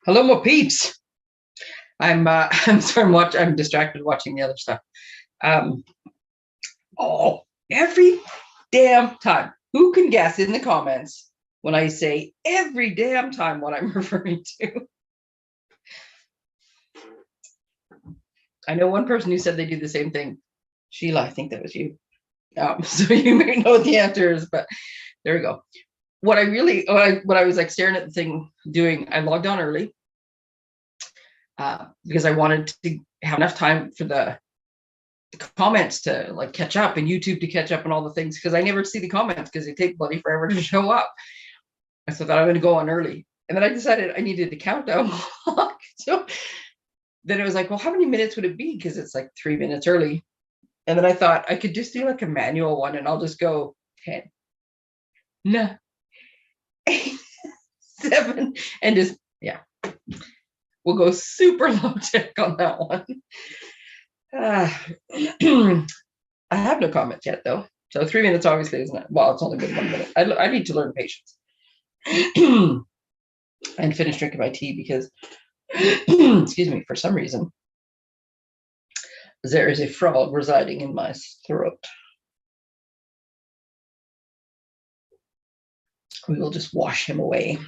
Hello, my peeps. I'm sorry, I'm distracted watching the other stuff. Every damn time. Who can guess in the comments when I say every damn time what I'm referring to? I know one person who said they do the same thing. Sheila, I think that was you. So you may know what the answer is, but there we go. What I was like staring at the thing doing, I logged on early because I wanted to have enough time for the comments to like catch up and YouTube to catch up and all the things, because I never see the comments because they take bloody forever to show up. And so I thought I'm going to go on early. And then I decided I needed to count down. So then it was like, well, how many minutes would it be? Because it's like 3 minutes early. And then I thought I could just do like a manual one and I'll just go 10, 9, 8, 7, and just, yeah, we'll go super low tech on that one. I have no comments yet though. So 3 minutes obviously isn't it? Well, it's only been 1 minute. I need to learn patience and finish drinking my tea because, excuse me, for some reason, there is a frog residing in my throat. We will just wash him away.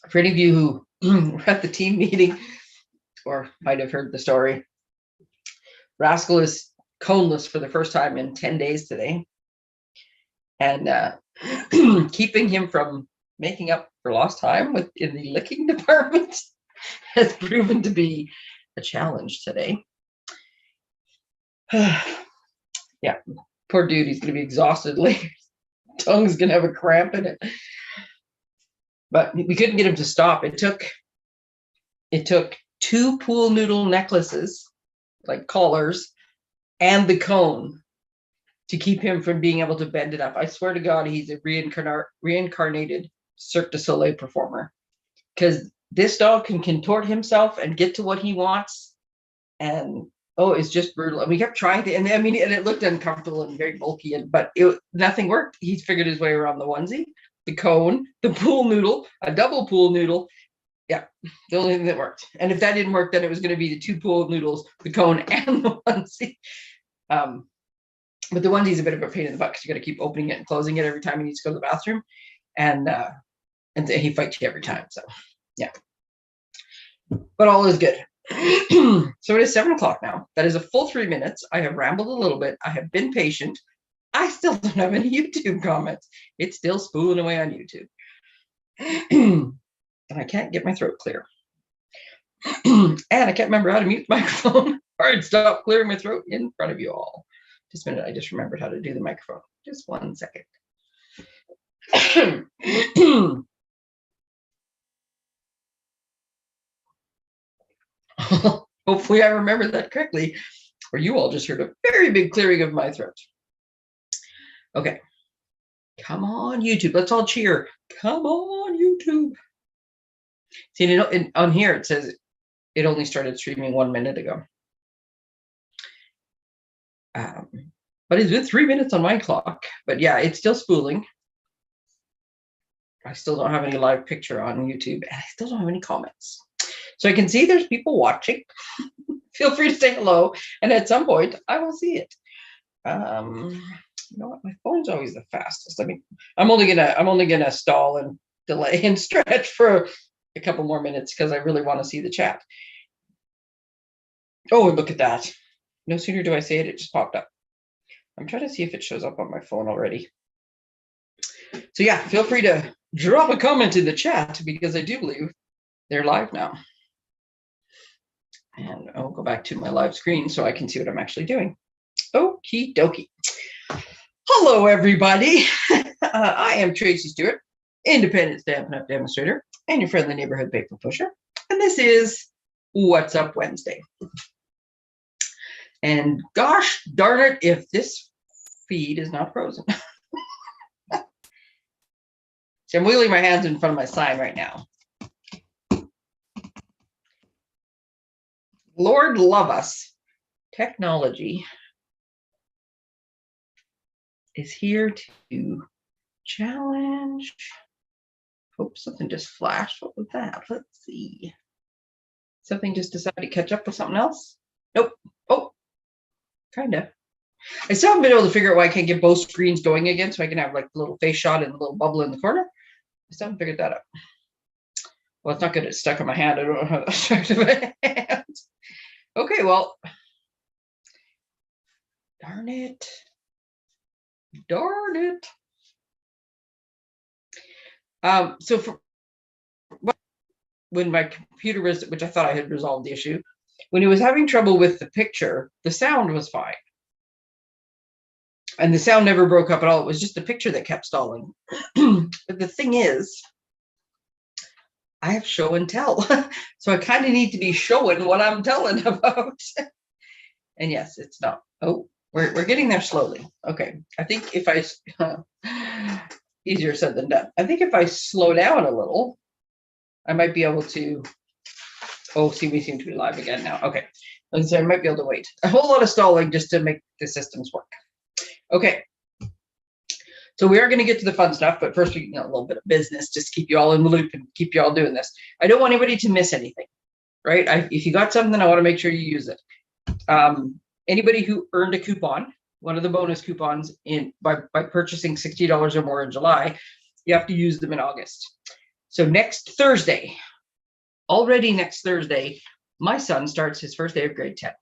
For any of you who were at the team meeting or might have heard the story, Rascal is coneless for the first time in 10 days today. And keeping him from making up for lost time in the licking department has proven to be a challenge today. Yeah, poor dude, he's going to be exhausted later. Tongue's going to have a cramp in it. But we couldn't get him to stop. It took 2 pool noodle necklaces, like collars, and the cone to keep him from being able to bend it up. I swear to God, he's a reincarnated Cirque du Soleil performer, because this dog can contort himself and get to what he wants. And oh, it's just brutal. And we kept trying to, and I mean, and it looked uncomfortable and very bulky, but nothing worked. He's figured his way around the onesie, the cone, the pool noodle, a double pool noodle. Yeah, the only thing that worked. And if that didn't work, then it was going to be the 2 pool noodles, the cone, and the onesie. But the onesie's a bit of a pain in the butt because you got to keep opening it and closing it every time he needs to go to the bathroom, and he fights you every time. So yeah, but all is good. So it is 7 o'clock now. That is a full 3 minutes. I have rambled a little bit. I have been patient. I still don't have any YouTube comments. It's still spooling away on YouTube. And I can't get my throat clear. And I can't remember how to mute the microphone or I'd stop clearing my throat in front of you all. Just a minute, I just remembered how to do the microphone. Just 1 second. Hopefully I remember that correctly, or you all just heard a very big clearing of my throat. Okay. Come on, YouTube. Let's all cheer. Come on, YouTube. See, on here it says it only started streaming 1 minute ago. But it's been 3 minutes on my clock. But yeah, it's still spooling. I still don't have any live picture on YouTube, and I still don't have any comments. So I can see there's people watching. Feel free to say hello, and at some point I will see it. You know what? My phone's always the fastest. I mean, I'm only gonna stall and delay and stretch for a couple more minutes because I really want to see the chat. Oh, look at that. No sooner do I say it, it just popped up. I'm trying to see if it shows up on my phone already. So yeah, feel free to drop a comment in the chat because I do believe they're live now. And I'll go back to my live screen so I can see what I'm actually doing. Okie dokie. Hello, everybody. I am Tracey Stewart, independent Stampin' Up! Demonstrator, and your friendly neighborhood paper pusher. And this is What's Up Wednesday. And gosh darn it, if this feed is not frozen. So I'm wheeling my hands in front of my sign right now. Lord love us. Technology is here to challenge. Hope something just flashed. What was that? Let's see. Something just decided to catch up with something else? Nope. Oh, kind of. I still haven't been able to figure out why I can't get both screens going again, so I can have like the little face shot and the little bubble in the corner. I still haven't figured that out. Well, it's not good. It's stuck in my hand. I don't know how that's stuck in my hand. Okay, well, darn it. Darn it. So for when my computer was, which I thought I had resolved the issue, when it was having trouble with the picture, the sound was fine. And the sound never broke up at all. It was just the picture that kept stalling. But the thing is, I have show and tell. So I kind of need to be showing what I'm telling about. And yes, it's not. Oh, we're getting there slowly. Okay. I think if I, easier said than done. I think if I slow down a little, I might be able to, oh, see, we seem to be live again now. Okay. So I might be able to wait. A whole lot of stalling just to make the systems work. Okay. So we are going to get to the fun stuff, but first, a little bit of business, just to keep you all in the loop and keep you all doing this. I don't want anybody to miss anything, right? If you got something, I want to make sure you use it. Anybody who earned a coupon, one of the bonus coupons by purchasing $60 or more in July, you have to use them in August. So next Thursday, already next Thursday, my son starts his first day of grade 10.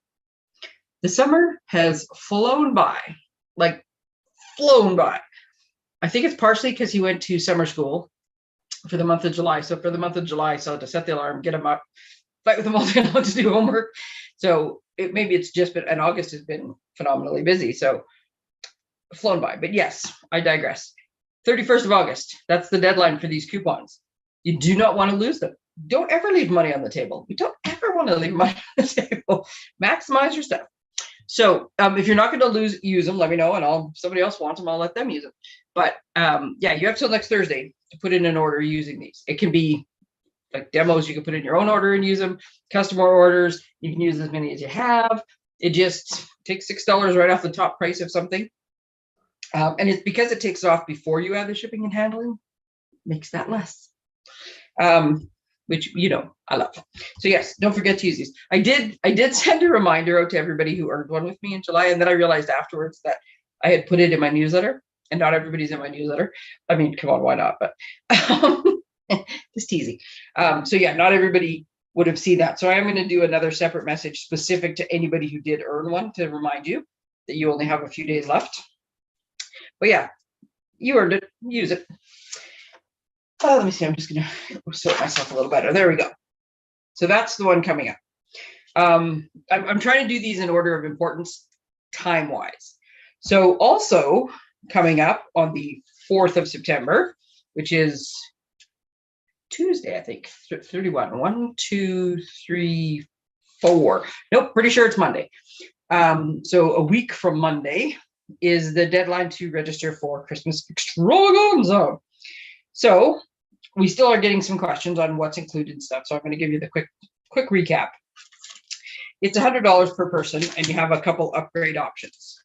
The summer has flown by, like flown by. I think it's partially because he went to summer school for the month of July. So for the month of July, so to set the alarm, get him up, fight with him all day long to do homework. So maybe it's just been, and August has been phenomenally busy. So flown by, but yes, I digress. 31st of August, that's the deadline for these coupons. You do not want to lose them. Don't ever leave money on the table. We don't ever want to leave money on the table. Maximize your stuff. So if you're not going to use them, let me know, and if somebody else wants them, I'll let them use them. But yeah, you have till next Thursday to put in an order using these. It can be like demos. You can put in your own order and use them. Customer orders, you can use as many as you have. It just takes $6 right off the top price of something. And it's because it takes off before you add the shipping and handling, makes that less. Which, I love. So yes, don't forget to use these. I did send a reminder out to everybody who earned one with me in July. And then I realized afterwards that I had put it in my newsletter, and not everybody's in my newsletter. I mean, come on, why not? But just teasing. So yeah, not everybody would have seen that. So I am going to do another separate message specific to anybody who did earn one to remind you that you only have a few days left. But yeah, you earned it. Use it. Let me see. I'm just going to sort myself a little better. There we go. So that's the one coming up. I'm trying to do these in order of importance time-wise. So also coming up on the 4th of September, which is Tuesday, I think, 31. 1, 2, 3, 4. Nope, pretty sure it's Monday. So a week from Monday is the deadline to register for Christmas Extravaganza. So we still are getting some questions on what's included and stuff. So I'm going to give you the quick recap. It's $100 per person, and you have a couple upgrade options.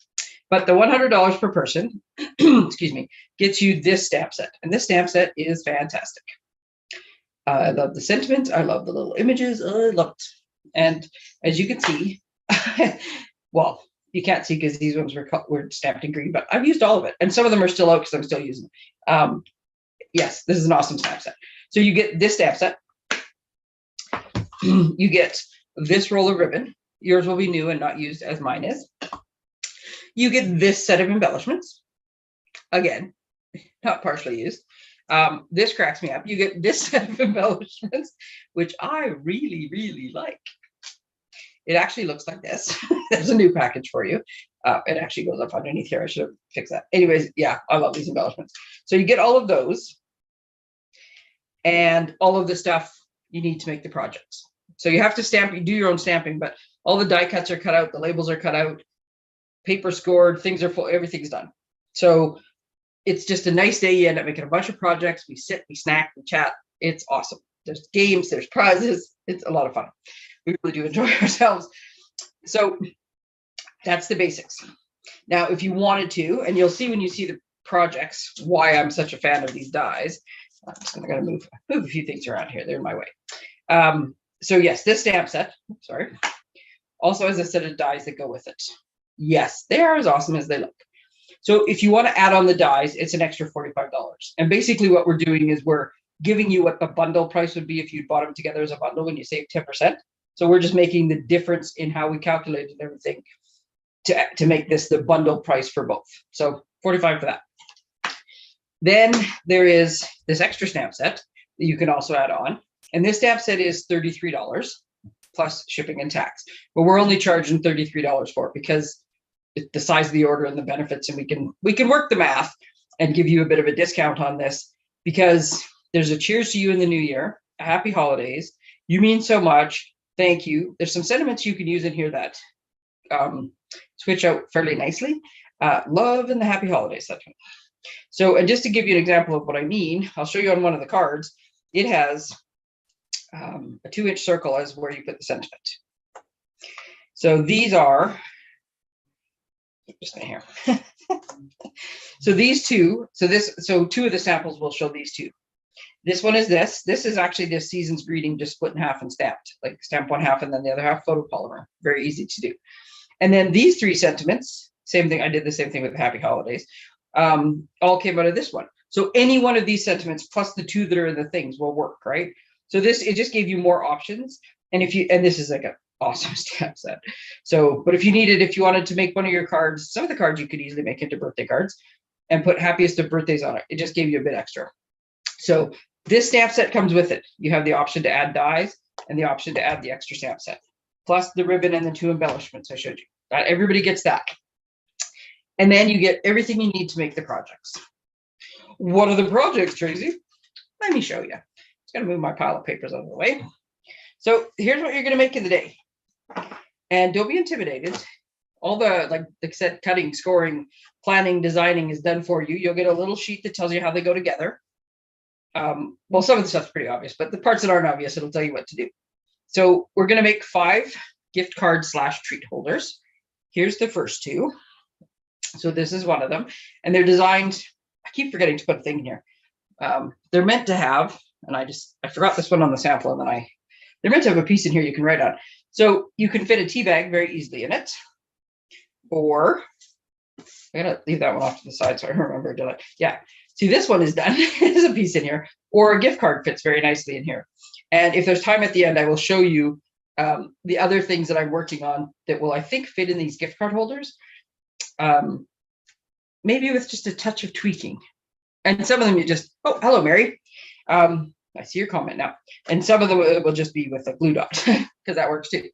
But the $100 per person, excuse me, gets you this stamp set. And this stamp set is fantastic. I love the sentiment. I love the little images. I love it. And as you can see, well, you can't see because these ones were stamped in green, but I've used all of it. And some of them are still out because I'm still using them. Yes, this is an awesome stamp set. So you get this stamp set. You get this roll of ribbon. Yours will be new and not used as mine is. You get this set of embellishments. Again, not partially used. This cracks me up. You get this set of embellishments, which I really, really like. It actually looks like this. There's a new package for you. It actually goes up underneath here. I should have fixed that. Anyways, yeah, I love these embellishments. So you get all of those and all of the stuff you need to make the projects. So you have to stamp, you do your own stamping, but all the die cuts are cut out, the labels are cut out, paper scored, things are full, everything's done. So it's just a nice day. You end up making a bunch of projects. We sit, we snack, we chat. It's awesome. There's games, there's prizes. It's a lot of fun. we really do enjoy ourselves. So that's the basics. Now, if you wanted to, and you'll see when you see the projects why I'm such a fan of these dies. I'm just going to move a few things around here. They're in my way. So yes, this stamp set, sorry, also has a set of dies that go with it. Yes, they are as awesome as they look. So if you want to add on the dies, it's an extra $45. And basically what we're doing is we're giving you what the bundle price would be if you bought them together as a bundle when you save 10%. So we're just making the difference in how we calculated everything to make this the bundle price for both. So 45 for that. Then there is this extra stamp set that you can also add on. And this stamp set is $33 plus shipping and tax. But we're only charging $33 for it because the size of the order and the benefits, and we can work the math and give you a bit of a discount on this because there's a cheers to you in the new year, a happy holidays. You mean so much. Thank you. There's some sentiments you can use in here that switch out fairly nicely. Love and the happy holidays sentiment. So, and just to give you an example of what I mean, I'll show you on one of the cards. It has a 2-inch circle as where you put the sentiment. So these are just in here. So these two, so two of the samples will show these two. This one is this. This is actually this season's greeting just split in half and stamped, like stamp one half and then the other half photopolymer. Very easy to do. And then these 3 sentiments, same thing. I did the same thing with the happy holidays. All came out of this one. So any one of these sentiments plus the 2 that are in the things will work, right? So it just gave you more options. And this is like an awesome stamp set. So, but if you wanted to make one of your cards, some of the cards you could easily make into birthday cards and put happiest of birthdays on it. It just gave you a bit extra. So this stamp set comes with it. You have the option to add dies and the option to add the extra stamp set, plus the ribbon and the 2 embellishments I showed you. Everybody gets that. And then you get everything you need to make the projects. What are the projects, Tracy? Let me show you. Just going to move my pile of papers out of the way. So here's what you're going to make in the day. And don't be intimidated. All the set cutting, scoring, planning, designing is done for you. You'll get a little sheet that tells you how they go together. Well, some of the stuff's pretty obvious, but the parts that aren't obvious, it'll tell you what to do. So we're going to make 5 gift card / treat holders. Here's the first 2. So this is one of them, and they're designed. I keep forgetting to put a thing in here. They're meant to have, and I forgot this one on the sample, and then they're meant to have a piece in here you can write on. So you can fit a tea bag very easily in it, or I gotta leave that one off to the side so I remember to yeah. See, this one is done. There's a piece in here, or a gift card fits very nicely in here. And if there's time at the end, I will show you the other things that I'm working on that will, I think, fit in these gift card holders. Maybe with just a touch of tweaking. And some of them you just, oh, hello, Mary. I see your comment now. And some of them will just be with a glue dot because that works too.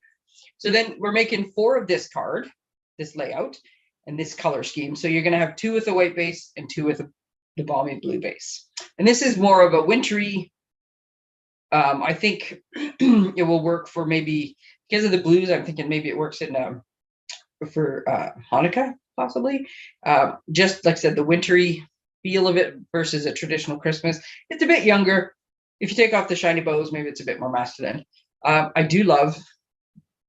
So then we're making 4 of this card, this layout, and this color scheme. So you're going to have 2 with a white base and 2 with the balmy blue base. And this is more of a wintry, I think it will work for maybe, because of the blues, I'm thinking maybe it works in for Hanukkah, possibly. Just like I said, the wintry feel of it versus a traditional Christmas. It's a bit younger. If you take off the shiny bows, maybe it's a bit more masculine. I do love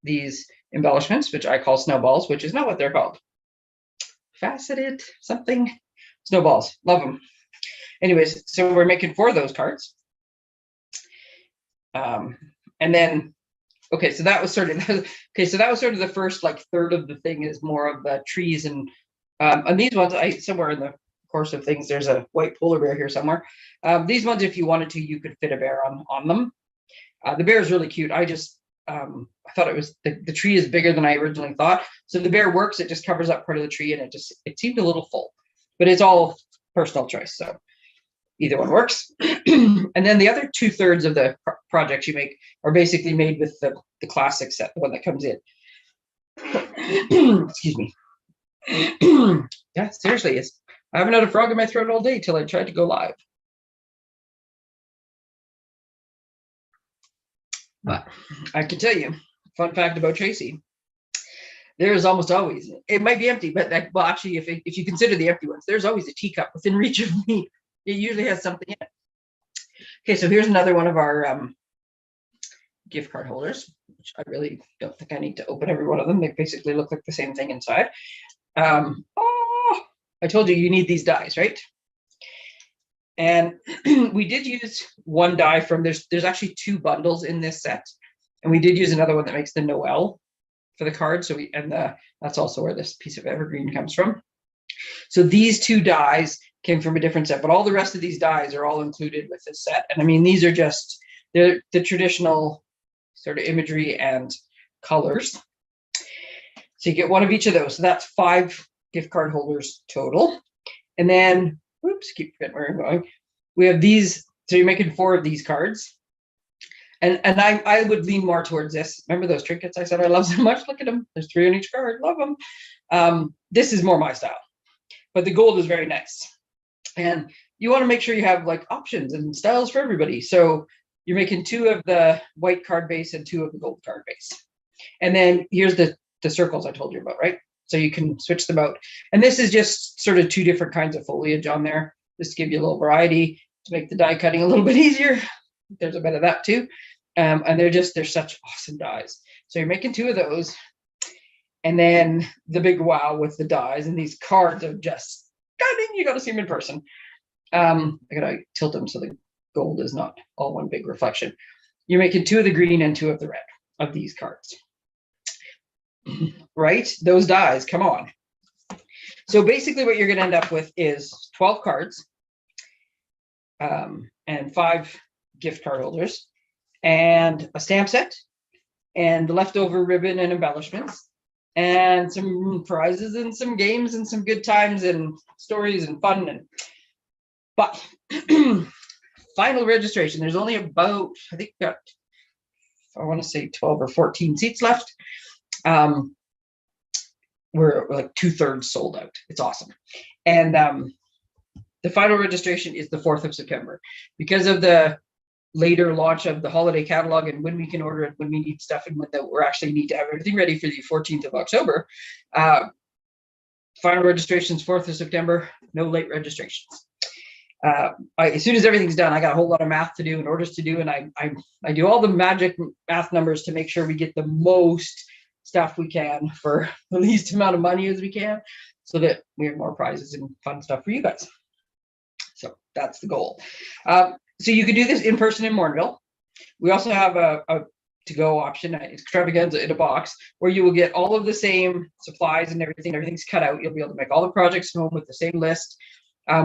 these embellishments, which I call snowballs, which is not what they're called. Faceted something. Snowballs. Love them. Anyways, so we're making 4 of those cards. And then, okay, so that was sort of the first third of the thing is more of the trees and these ones, somewhere in the course of things, there's a white polar bear here somewhere. These ones, if you wanted to, you could fit a bear on them. The bear is really cute. I thought it was the tree is bigger than I originally thought. So the bear works. It just covers up part of the tree, and it seemed a little full, but it's all personal choice. So either one works. And then the other 2/3 of the projects you make are basically made with the classic set, the one that comes in. Excuse me. Yeah, seriously, I haven't had a frog in my throat all day till I tried to go live. But I can tell you, fun fact about Tracey, there is almost always, it might be empty, but well, actually, if you consider the empty ones, there's always a teacup within reach of me. It usually has something in it. Okay, so here's another one of our gift card holders, which I really don't think I need to open every one of them. They basically look like the same thing inside. Oh, I told you need these dies, right? And we did use one die from, there's actually 2 bundles in this set. And we did use another one that makes the Noel for the card. So that's also where this piece of evergreen comes from. So these 2 dies came from a different set, but all the rest of these dies are all included with this set. And I mean, these are just, they're the traditional sort of imagery and colors. So you get one of each of those. So that's 5 gift card holders total. And then, whoops, keep forgetting where I'm going. We have these, so you're making 4 of these cards. And I would lean more towards this. Remember those trinkets I said I love so much? Look at them. There's 3 on each card. Love them. This is more my style. But the gold is very nice. And you want to make sure you have like options and styles for everybody. So you're making 2 of the white card base and 2 of the gold card base. And then here's the circles I told you about, right? So you can switch them out. And this is just sort of 2 different kinds of foliage on there, just to give you a little variety, to make the die cutting a little bit easier. There's a bit of that too. And they're such awesome dies. So you're making 2 of those. And then the big wow with the dies, and these cards are just stunning. You got to see them in person. I gotta tilt them so the gold is not all one big reflection. You're making 2 of the green and 2 of the red of these cards. Right? Those dies, come on. So basically what you're going to end up with is 12 cards and 5 gift card holders and a stamp set and the leftover ribbon and embellishments and some prizes and some games and some good times and stories and fun. But final registration, there's only about, I think, I want to say 12 or 14 seats left. We're like 2/3 sold out. It's awesome. And the final registration is the 4th of September. Because of the later launch of the holiday catalog and when we can order it, when we need stuff, and when we're actually need to have everything ready for the 14th of October. Final registrations 4th of September, no late registrations. As soon as everything's done, I got a whole lot of math to do and orders to do, and I do all the magic math numbers to make sure we get the most stuff we can for the least amount of money as we can, so that we have more prizes and fun stuff for you guys. So that's the goal. So you can do this in person in Morinville. We also have a to-go option, extravaganza in a box, where you will get all of the same supplies and everything. Everything's cut out. You'll be able to make all the projects home with the same list.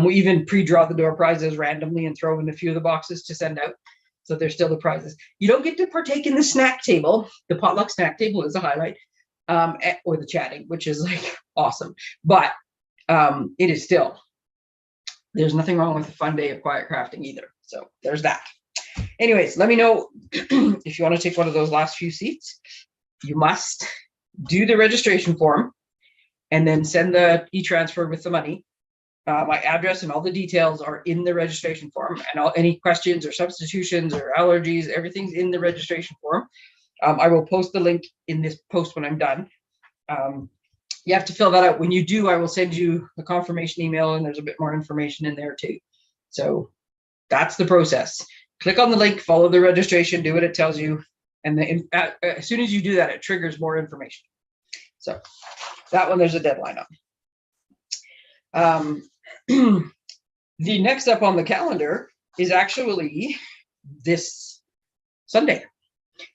We even pre-draw the door prizes randomly and throw in a few of the boxes to send out. So there's still the prizes. You don't get to partake in the snack table. The potluck snack table is a highlight, or the chatting, which is like awesome. But it is still, there's nothing wrong with a fun day of quiet crafting either. So there's that. Anyways, let me know if you want to take one of those last few seats. You must do the registration form and then send the e-transfer with the money. My address and all the details are in the registration form, and any questions or substitutions or allergies, everything's in the registration form. I will post the link in this post when I'm done. You have to fill that out. When you do, I will send you the confirmation email, and there's a bit more information in there too. So that's the process. Click on the link, follow the registration, do what it tells you, and as soon as you do that, it triggers more information. So that one, there's a deadline on. The next up on the calendar is actually this Sunday,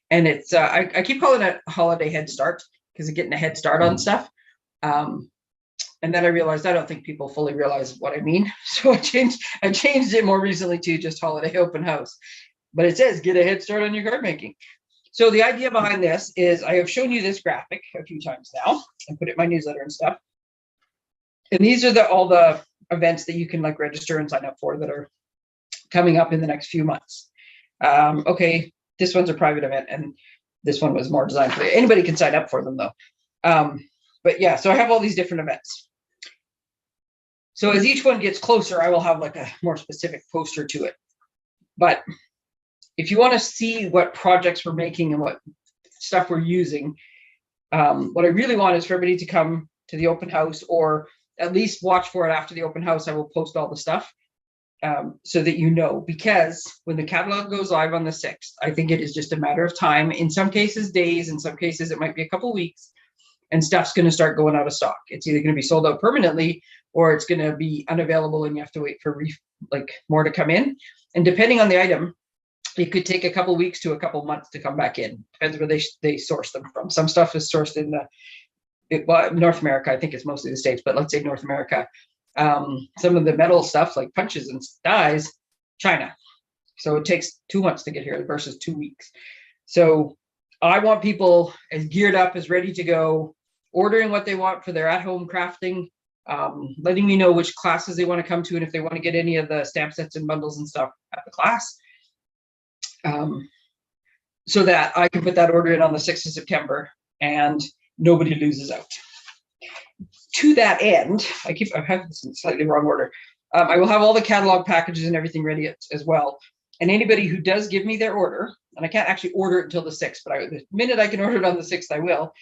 and it's I keep calling it a holiday head start because of getting a head start on stuff. And then I realized I don't think people fully realize what I mean, so I changed it more recently to just holiday open house. But it says get a head start on your card making. So the idea behind this is I have shown you this graphic a few times now and put it in my newsletter and stuff. And these are all the events that you can like register and sign up for that are coming up in the next few months. Okay, this one's a private event, and this one was more designed for anybody can sign up for them though. But yeah, so I have all these different events. So as each one gets closer, I will have like a more specific poster to it. But if you want to see what projects we're making and what stuff we're using, what I really want is for everybody to come to the open house, or at least watch for it after the open house. I will post all the stuff. so that you know, because when the catalog goes live on the 6th, I think it is just a matter of time. In some cases, days. In some cases, it might be a couple of weeks, and stuff's going to start going out of stock. It's either going to be sold out permanently, or it's going to be unavailable, and you have to wait for more to come in. And depending on the item, it could take a couple of weeks to a couple of months to come back in. Depends where they source them from. Some stuff is sourced in North America. I think it's mostly the States, but let's say North America. Some of the metal stuff like punches and dies, China. So it takes 2 months to get here versus 2 weeks. So I want people as geared up, as ready to go, ordering what they want for their at-home crafting, letting me know which classes they want to come to, and if they want to get any of the stamp sets and bundles and stuff at the class, so that I can put that order in on the 6th of September and nobody loses out. To that end, I have this in slightly wrong order. I will have all the catalog packages and everything ready as well. And anybody who does give me their order, and I can't actually order it until the 6th, but the minute I can order it on the 6th, I will.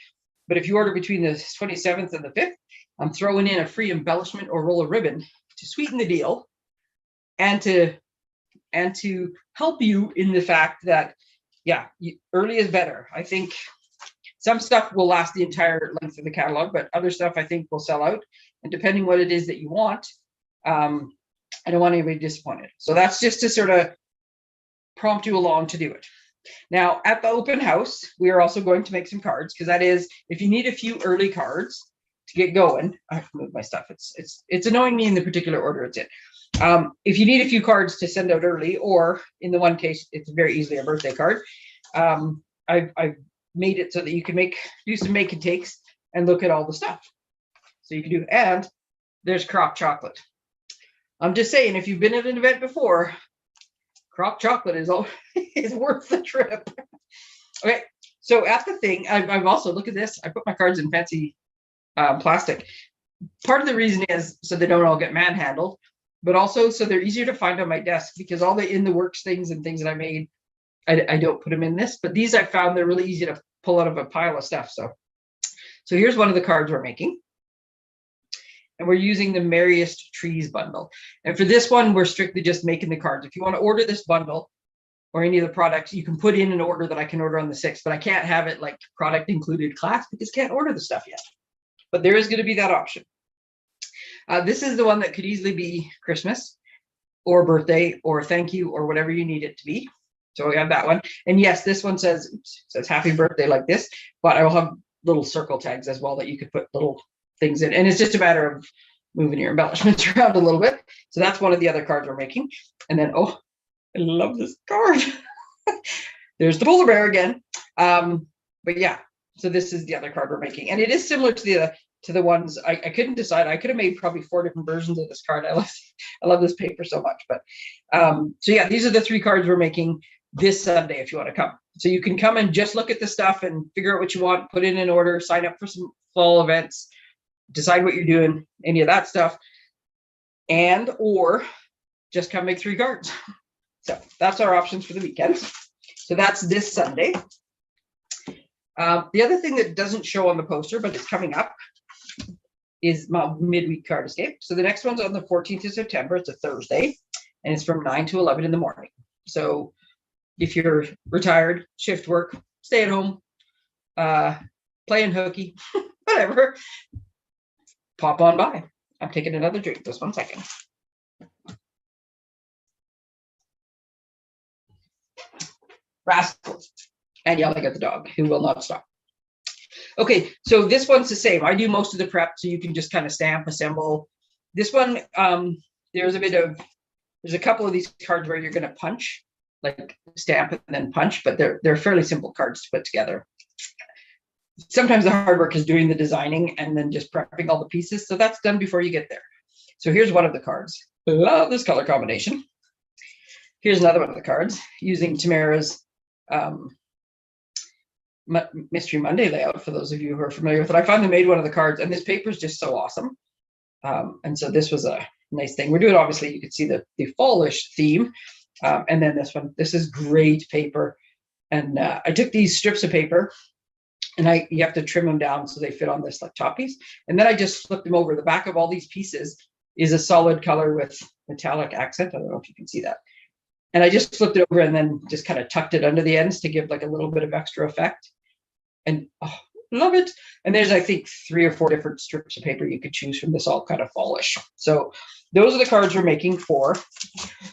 But if you order between the 27th and the 5th, I'm throwing in a free embellishment or roll of ribbon to sweeten the deal, and to help you in the fact that, yeah, early is better. I think some stuff will last the entire length of the catalog, but other stuff I think will sell out. And depending what it is that you want, I don't want anybody disappointed. So that's just to sort of prompt you along to do it. Now, at the open house, we are also going to make some cards, because that is, if you need a few early cards to get going, I have to move my stuff. It's annoying me in the particular order it's in. If you need a few cards to send out early, or in the one case, it's very easily a birthday card, I've made it so that you can do some make and takes and look at all the stuff. So you can do, and there's Crop chocolate. I'm just saying, if you've been at an event before, Crop chocolate is worth the trip. Okay, so at the thing, I've also, look at this, I put my cards in fancy plastic. Part of the reason is so they don't all get manhandled, but also so they're easier to find on my desk, because all the in the works things and things that I made, I don't put them in this, but these I found they're really easy to pull out of a pile of stuff. So here's one of the cards we're making. And we're using the Merriest Trees bundle. And for this one, we're strictly just making the cards. If you want to order this bundle or any of the products, you can put in an order that I can order on the 6th, but I can't have it like product included class, because I can't order the stuff yet. But there is going to be that option. This is the one that could easily be Christmas or birthday or thank you or whatever you need it to be. So we have that one. And yes, this one says happy birthday like this, but I will have little circle tags as well that you could put little things in. And it's just a matter of moving your embellishments around a little bit. So that's one of the other cards we're making. And then, oh, I love this card. There's the polar bear again. But yeah, so this is the other card we're making. And it is similar to the ones I couldn't decide. I could have made probably 4 different versions of this card. I love this paper so much. But so yeah, these are the 3 cards we're making this Sunday if you want to come. So you can come and just look at the stuff and figure out what you want, put in an order, sign up for some fall events, decide what you're doing, any of that stuff, and or just come make 3 cards. So that's our options for the weekend. So that's this Sunday. The other thing that doesn't show on the poster, but it's coming up, is my midweek card escape. So the next one's on the 14th of September. It's a Thursday, and it's from 9 to 11 in the morning. So if you're retired, shift work, stay at home, playing hooky, whatever, pop on by. I'm taking another drink. Just 1 second. Rascals. And yelling at the dog, who will not stop. Okay, so this one's the same. I do most of the prep, so you can just kind of stamp, assemble. This one, there's a couple of these cards where you're going to punch, like stamp and then punch, but they're fairly simple cards to put together. Sometimes the hard work is doing the designing and then just prepping all the pieces. So that's done before you get there. So here's one of the cards. Love this color combination. Here's another one of the cards using Tamara's Mystery Monday layout, for those of you who are familiar with it. I finally made one of the cards, and this paper is just so awesome. And so this was a nice thing. We're doing, obviously, you can see the fallish theme. And then this one, this is great paper. And I took these strips of paper, and you have to trim them down so they fit on this like top piece. And then I just flipped them over. The back of all these pieces is a solid color with metallic accent. I don't know if you can see that. And I just flipped it over and then just kind of tucked it under the ends to give like a little bit of extra effect. And oh, love it. And there's, I think, 3 or 4 different strips of paper you could choose from, this all kind of fallish. So those are the cards we're making for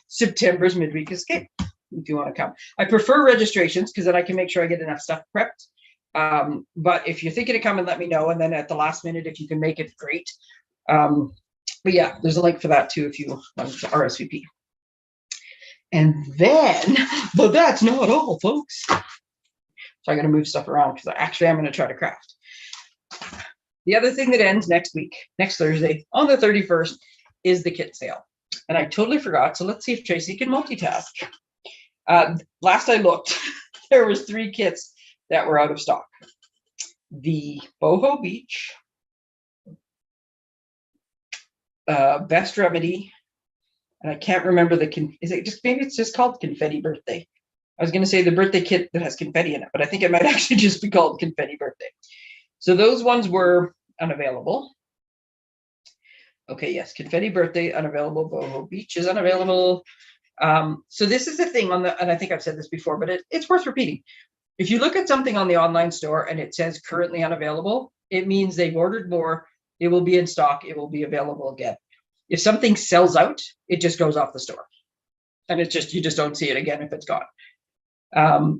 September's midweek escape, if you want to come. I prefer registrations because then I can make sure I get enough stuff prepped. But if you're thinking of coming, let me know. And then at the last minute, if you can make it, great. But yeah, there's a link for that too if you want to RSVP. And then, but that's not all, folks. So I got to move stuff around because actually I'm going to try to craft. The other thing that ends next week, next Thursday, on the 31st, is the kit sale. And I totally forgot. So let's see if Tracey can multitask. Last I looked, there was 3 kits that were out of stock. The Boho Beach, Best Remedy, and I can't remember is it just, maybe it's just called Confetti Birthday. I was going to say the birthday kit that has confetti in it, but I think it might actually just be called Confetti Birthday. So those ones were unavailable. Okay, yes, Confetti Birthday, unavailable. Boho Beach is unavailable. So this is the thing and I think I've said this before, but it's worth repeating. If you look at something on the online store and it says currently unavailable, it means they've ordered more. It will be in stock. It will be available again. If something sells out, it just goes off the store. And it's just, you just don't see it again if it's gone.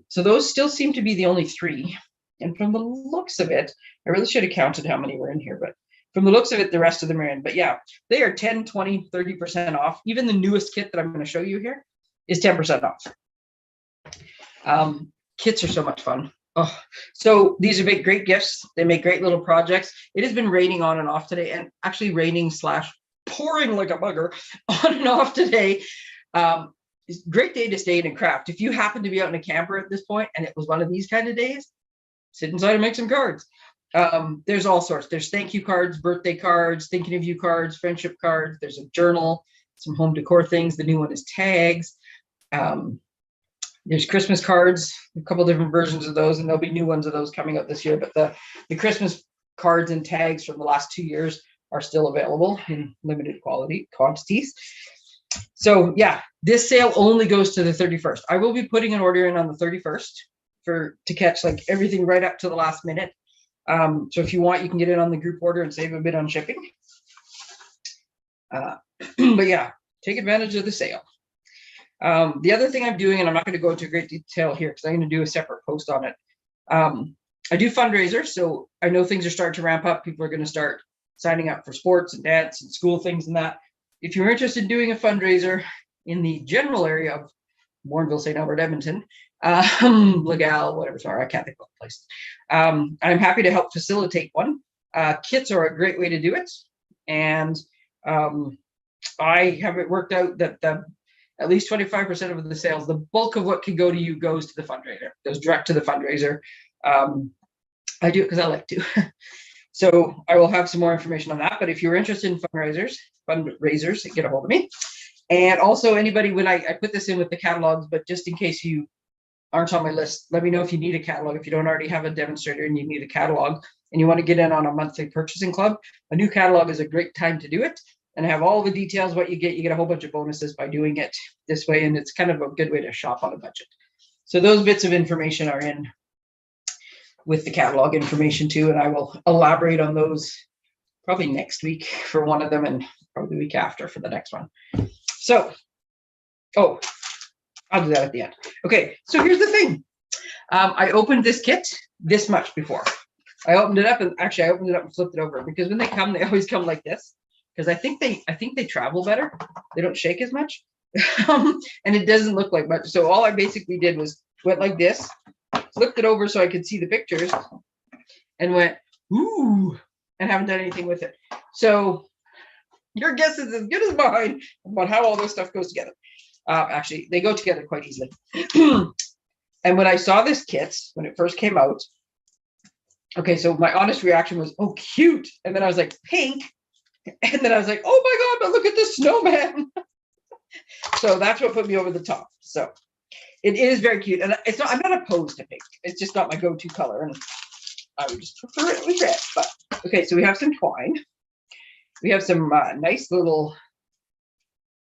So those still seem to be the only 3. And from the looks of it, I really should have counted how many were in here, but from the looks of it, the rest of them are in. But yeah, they are 10, 20, 30% off. Even the newest kit that I'm going to show you here is 10% off. Kits are so much fun. Oh, so these are great gifts. They make great little projects. It has been raining on and off today, and actually raining / pouring like a bugger on and off today. It's a great day to stay in and craft. If you happen to be out in a camper at this point and it was one of these kind of days, sit inside and make some cards. There's all sorts. There's thank you cards, birthday cards, thinking of you cards, friendship cards. There's a journal, some home decor things. The new one is tags. There's Christmas cards, a couple different versions of those, and there'll be new ones of those coming out this year. But the Christmas cards and tags from the last 2 years are still available in limited quantities. So yeah, this sale only goes to the 31st. I will be putting an order in on the 31st to catch like everything right up to the last minute. So if you want, you can get it on the group order and save a bit on shipping. But yeah, take advantage of the sale. The other thing I'm doing, and I'm not going to go into great detail here because I'm going to do a separate post on it. I do fundraisers, so I know things are starting to ramp up. People are going to start signing up for sports and dance and school things and that. If you're interested in doing a fundraiser in the general area of Bourneville, St. Albert, Edmonton, Legal, whatever, sorry, I can't think of the place. I'm happy to help facilitate one. Kits are a great way to do it. And I have it worked out that at least 25% of the sales, the bulk of what can go to you goes to the fundraiser, goes direct to the fundraiser. I do it because I like to. So I will have some more information on that. But if you're interested in fundraisers, get a hold of me. And also anybody, when I put this in with the catalogs, but just in case you aren't on my list, let me know if you need a catalog. If you don't already have a demonstrator and you need a catalog and you want to get in on a monthly purchasing club, a new catalog is a great time to do it and have all the details, what you get. You get a whole bunch of bonuses by doing it this way. And it's kind of a good way to shop on a budget. So those bits of information are in with the catalog information too. And I will elaborate on those probably next week for one of them and probably the week after for the next one. So, I'll do that at the end. Okay, so here's the thing. I opened this kit this much before. I opened it up and flipped it over because when they come, they always come like this. Because I think they travel better. They don't shake as much. And it doesn't look like much. So all I basically did was went like this, flipped it over so I could see the pictures, and went, ooh, and haven't done anything with it. So your guess is as good as mine about how all this stuff goes together. Actually, they go together quite easily. And when I saw this kit, when it first came out, okay, so my honest reaction was, oh, cute. And then I was like, pink. And then I was like, oh my God, but look at the snowman. So that's what put me over the top. So it is very cute. And I'm not opposed to pink. It's just not my go-to color. And I would just prefer it with red. But okay, so we have some twine. We have some nice little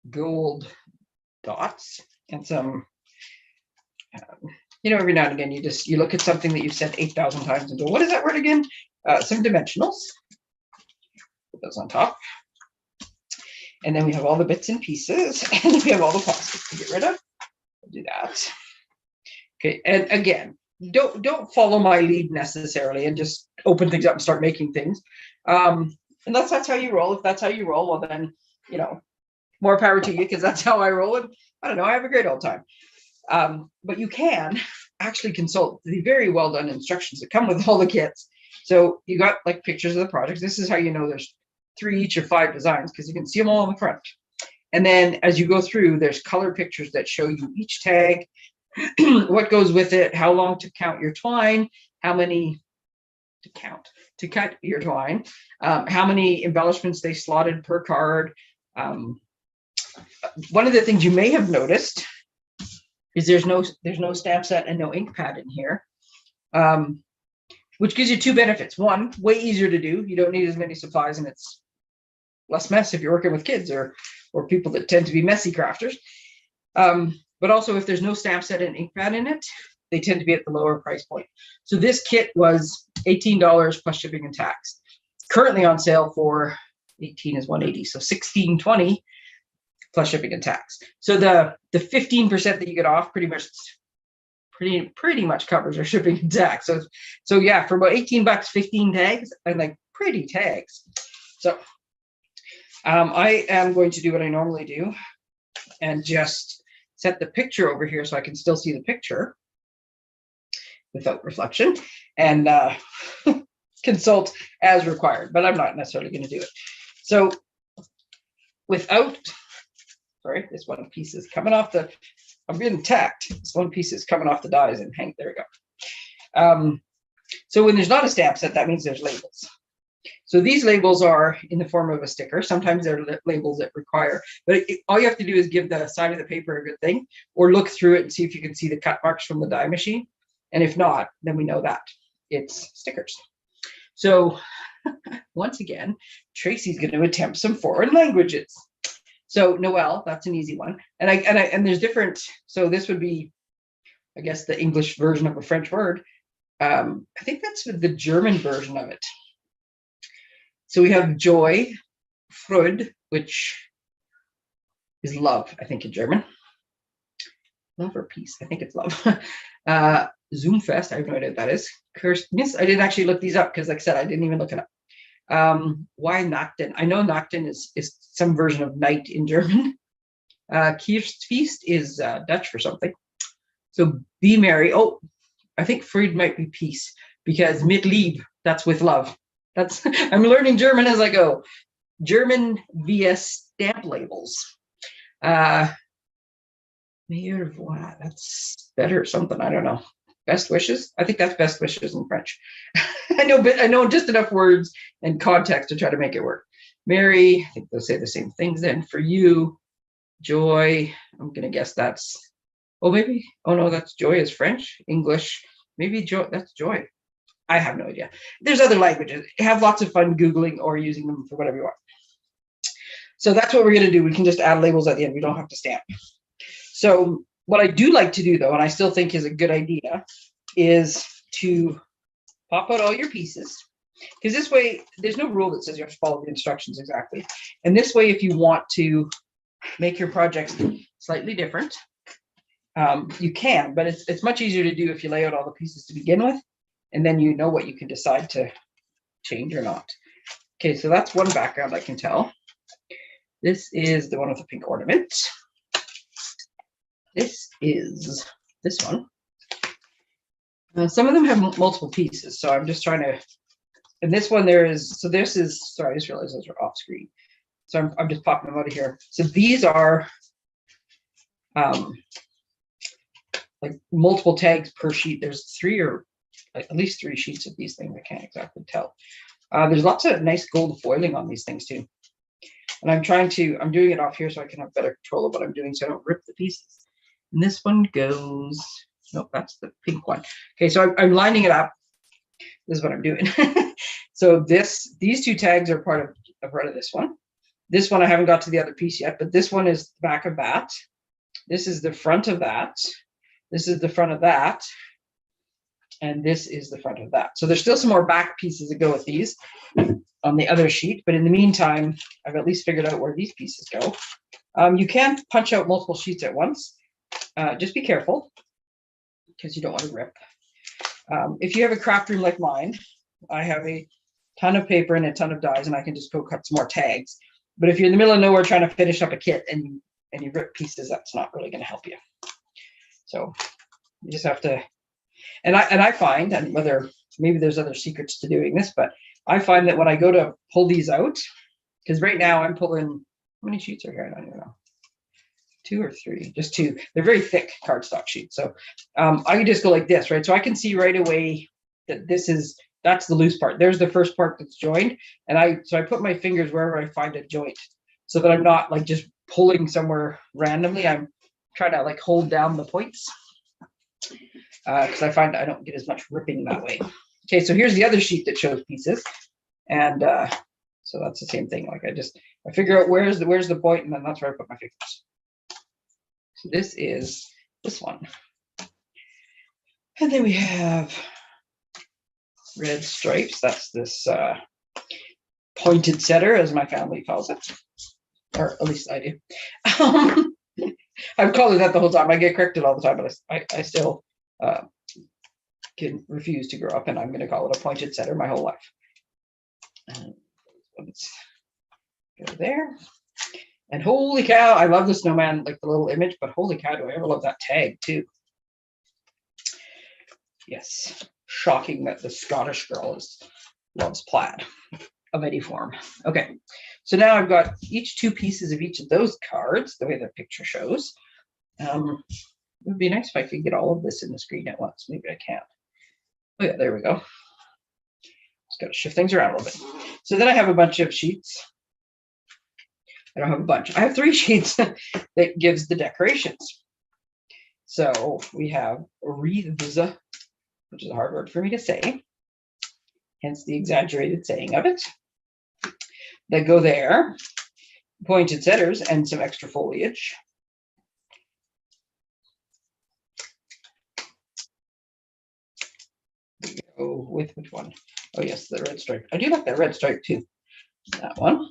gold dots and some, every now and again, you look at something that you've said 8,000 times and go, what is that word again? Some dimensionals. Put those on top. And then we have all the bits and pieces, and we have all the plastic to get rid of. We'll do that. Okay, and again, don't follow my lead necessarily and just open things up and start making things. Unless that's how you roll. If that's how you roll, well then, more power to you, because that's how I roll. And I don't know, I have a great old time. But you can actually consult the very well done instructions that come with all the kits. So you got like pictures of the projects. This is how you know there's 3 each of 5 designs, because you can see them all on the front. And then as you go through, there's color pictures that show you each tag, what goes with it, how long to count your twine, how many to cut your twine, how many embellishments they slotted per card. One of the things you may have noticed is there's no stamp set and no ink pad in here, which gives you 2 benefits. One, way easier to do. You don't need as many supplies, and it's less mess if you're working with kids or people that tend to be messy crafters. But also, if there's no stamp set and ink pad in it, they tend to be at the lower price point. So this kit was $18 plus shipping and tax. Currently on sale for 18 is 180, so $16.20 plus shipping and tax. So the 15% that you get off pretty much covers your shipping and tax. So yeah, for about 18 bucks, 15 tags, and like pretty tags. So I am going to do what I normally do and just set the picture over here so I can still see the picture without reflection, and consult as required, but I'm not necessarily going to do it. So sorry, this one piece is coming off I'm getting tacked. This one piece is coming off the dies and hang, there we go. So when there's not a stamp set, that means there's labels. So these labels are in the form of a sticker. Sometimes they're labels that require, but all you have to do is give the side of the paper a good thing, or look through it and see if you can see the cut marks from the die machine. And if not, then we know that it's stickers. So once again, Tracey's going to attempt some foreign languages. So Noel, that's an easy one. And there's different. So this would be, I guess, the English version of a French word. I think that's the German version of it. So we have joy, Freude, which is love, I think, in German. Love or peace? I think it's love. Zoomfest, I have no idea what that is. Christmas, I didn't actually look these up because, like I said, I didn't even look it up. Why Nachten? I know Nachten is some version of night in German. Kirchfeast is Dutch for something. So be merry. Oh, I think Fried might be peace, because mit Lieb, that's with love. I'm learning German as I go. German via stamp labels. That's better something. I don't know. Best wishes. I think that's best wishes in French. I know just enough words and context to try to make it work. Mary, I think they'll say the same things then. For you, joy. I'm gonna guess that's. Oh, maybe. Oh no, that's joy is French. English. Maybe joy. That's joy. I have no idea. There's other languages. Have lots of fun Googling or using them for whatever you want. So that's what we're going to do. We can just add labels at the end. We don't have to stamp. So what I do like to do, though, and I still think is a good idea, is to pop out all your pieces. Because this way, there's no rule that says you have to follow the instructions exactly. And this way, if you want to make your projects slightly different, you can. But it's much easier to do if you lay out all the pieces to begin with. And then you know what you can decide to change or not. Okay, so that's one background I can tell. This is the one with the pink ornament. This is this one. Some of them have multiple pieces, so I'm just trying to. And this one there is. So this is. Sorry, I just realized those are off screen. So I'm just popping them out of here. So these are like multiple tags per sheet. There's 3 or at least 3 sheets of these things. I can't exactly tell. There's lots of nice gold foiling on these things too. And I'm doing it off here so I can have better control of what I'm doing so I don't rip the pieces. And this one goes, nope, that's the pink one. Okay, so I'm lining it up. This is what I'm doing. So these two tags are part of this one. This one I haven't got to the other piece yet, but this one is the back of that. This is the front of that. This is the front of that. And this is the front of that. So there's still some more back pieces that go with these on the other sheet. But in the meantime, I've at least figured out where these pieces go. You can punch out multiple sheets at once. Just be careful because you don't want to rip. If you have a craft room like mine, I have a ton of paper and a ton of dies, and I can just go cut some more tags. But if you're in the middle of nowhere trying to finish up a kit and you rip pieces, that's not really going to help you. So you just have to, and I find, and whether maybe there's other secrets to doing this, but I find that when I go to pull these out, because right now I'm pulling, how many sheets are here? I don't even know. 2 or 3, just 2. They're very thick cardstock sheets. So I can just go like this, right? So I can see right away that that's the loose part. There's the first part that's joined. And so I put my fingers wherever I find a joint so that I'm not like just pulling somewhere randomly. I'm trying to like hold down the points because I find I don't get as much ripping that way. Okay, so here's the other sheet that shows pieces. And so that's the same thing. Like I figure out where's the point, and then that's where I put my fingers. So this is this one. And then we have red stripes. That's this pointed setter, as my family calls it. Or at least I do. I've called it that the whole time. I get corrected all the time, but I still can refuse to grow up, and I'm going to call it a pointed setter my whole life. Let's go there. And holy cow, I love the snowman, like the little image, but holy cow, do I ever love that tag too. Yes, shocking that the Scottish girl loves plaid of any form. Okay, so now I've got each 2 pieces of each of those cards, the way the picture shows. It would be nice if I could get all of this in the screen at once. Maybe I can't. Oh yeah, there we go. Just got to shift things around a little bit. So then I have a bunch of sheets. I don't have a bunch. I have 3 sheets that gives the decorations. So we have wreaths, which is a hard word for me to say, hence the exaggerated saying of it, that go there, pointed setters, and some extra foliage. We go with which one? Oh yes, the red stripe. I do like that red stripe too. That one.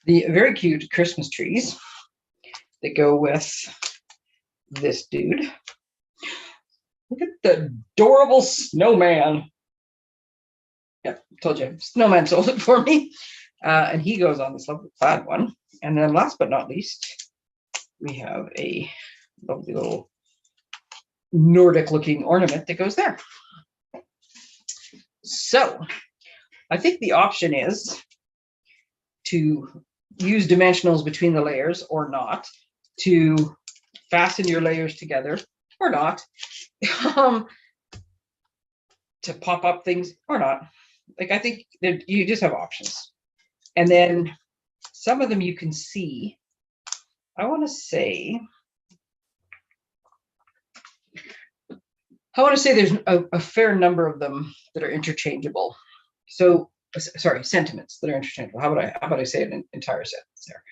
The very cute Christmas trees that go with this dude. Look at the adorable snowman. Yep, told you, snowman sold it for me. And he goes on this lovely plaid one. And then last but not least, we have a lovely little Nordic looking ornament that goes there. So I think the option is to use dimensionals between the layers or not, to fasten your layers together or not, to pop up things or not. Like, I think that you just have options. And then some of them you can see, I want to say there's a fair number of them that are interchangeable. So, sorry, sentiments that are interchangeable. How about I say an entire sentence there?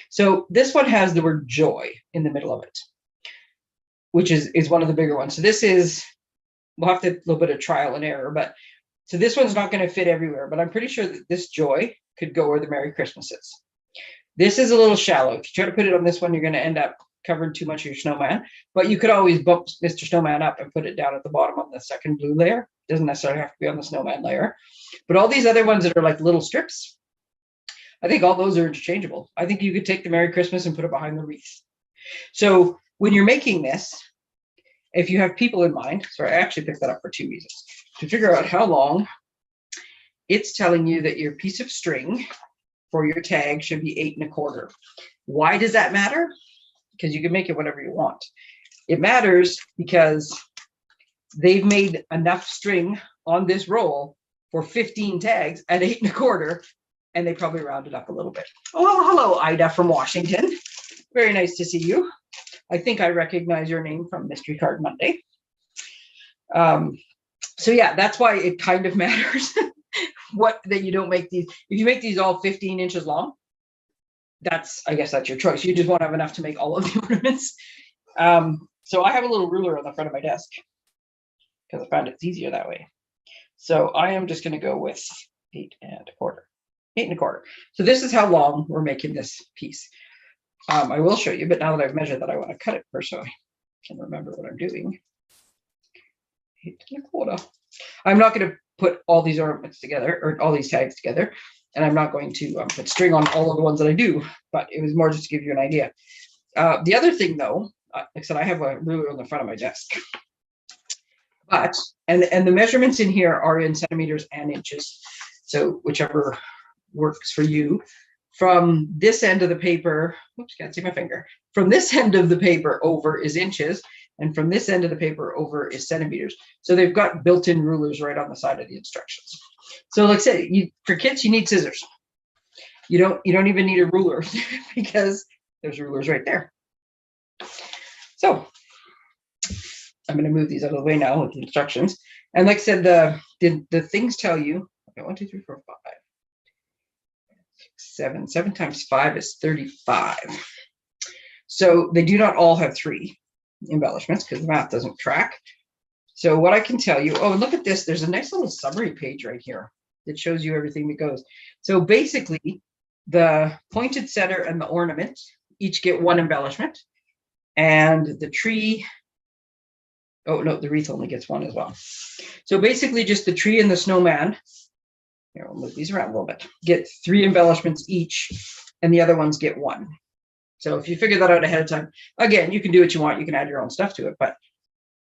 So this one has the word joy in the middle of it, which is one of the bigger ones. So this is, we'll have to a little bit of trial and error, but so this one's not going to fit everywhere, but I'm pretty sure that this joy could go where the Merry Christmas is. This is a little shallow. If you try to put it on this one, you're going to end up covering too much of your snowman, but you could always bump Mr. Snowman up and put it down at the bottom on the second blue layer. It doesn't necessarily have to be on the snowman layer, but all these other ones that are like little strips, I think all those are interchangeable. I think you could take the Merry Christmas and put it behind the wreath. So when you're making this, if you have people in mind, sorry, I actually picked that up for 2 reasons. To figure out how long, it's telling you that your piece of string for your tag should be 8 1/4. Why does that matter? Because you can make it whatever you want. It matters because they've made enough string on this roll for 15 tags at 8 1/4, and they probably rounded up a little bit. Oh, hello, Ida from Washington. Very nice to see you. I think I recognize your name from Mystery Card Monday. So yeah, that's why it kind of matters. that you don't make these. If you make these all 15 inches long, I guess that's your choice. You just won't have enough to make all of the ornaments. So I have a little ruler on the front of my desk because I found it's easier that way. So I am just going to go with 8 1/4. 8 1/4. So this is how long we're making this piece. I will show you, but now that I've measured that, I want to cut it first so I can remember what I'm doing. 8 1/4. I'm not going to put all these ornaments together or all these tags together, and I'm not going to put string on all of the ones that I do, but it was more just to give you an idea. The other thing though, like I said, I have a ruler on the front of my desk, but, and the measurements in here are in centimeters and inches. So whichever works for you. From this end of the paper, oops, can't see my finger. From this end of the paper over is inches, and from this end of the paper over is centimeters. So they've got built-in rulers right on the side of the instructions. So like I said, for kids, you need scissors. You don't even need a ruler because there's rulers right there. So I'm going to move these out of the way now with the instructions. And like I said, the things tell you, okay, 1, 2, 3, 4, 5, 6, 7. 7 times 5 is 35. So they do not all have 3 embellishments because the math doesn't track. So what I can tell you, oh, and look at this. There's a nice little summary page right here that shows you everything that goes. So basically, the pointed center and the ornament each get 1 embellishment. And the tree, oh no, the wreath only gets 1 as well. So basically just the tree and the snowman, here, we'll move these around a little bit, get 3 embellishments each, and the other ones get 1. So if you figure that out ahead of time, again, you can do what you want. You can add your own stuff to it, but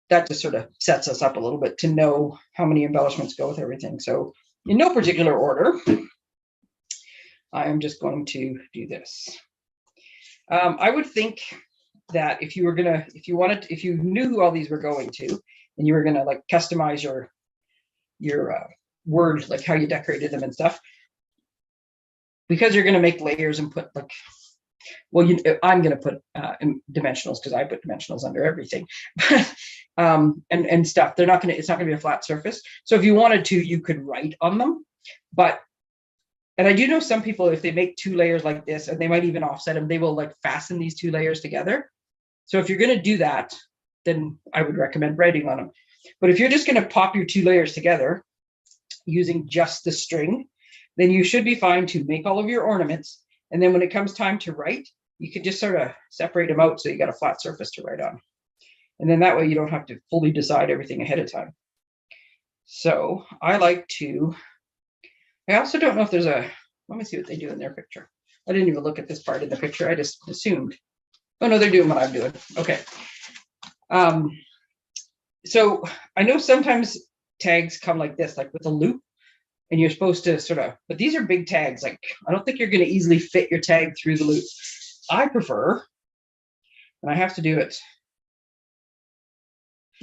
that just sort of sets us up a little bit to know how many embellishments go with everything. So in no particular order, I am just going to do this. I would think that if you knew who all these were going to, and you were gonna like customize your word, like how you decorated them and stuff, because you're gonna make layers and put like, well, I'm gonna put dimensionals because I put dimensionals under everything, and stuff. It's not gonna be a flat surface. So if you wanted to, you could write on them, and I do know some people, if they make 2 layers like this, and they might even offset them, they will like fasten these 2 layers together. So if you're going to do that, then I would recommend writing on them. But if you're just going to pop your 2 layers together using just the string, then you should be fine to make all of your ornaments. And then when it comes time to write, you can just sort of separate them out so you got a flat surface to write on. And then that way you don't have to fully decide everything ahead of time. So I also don't know if there's let me see what they do in their picture. I didn't even look at this part in the picture. I just assumed. Oh no, they're doing what I'm doing. Okay. So I know sometimes tags come like this, like with a loop, and you're supposed to but these are big tags. Like, I don't think you're going to easily fit your tag through the loop. I prefer, and I have to do it.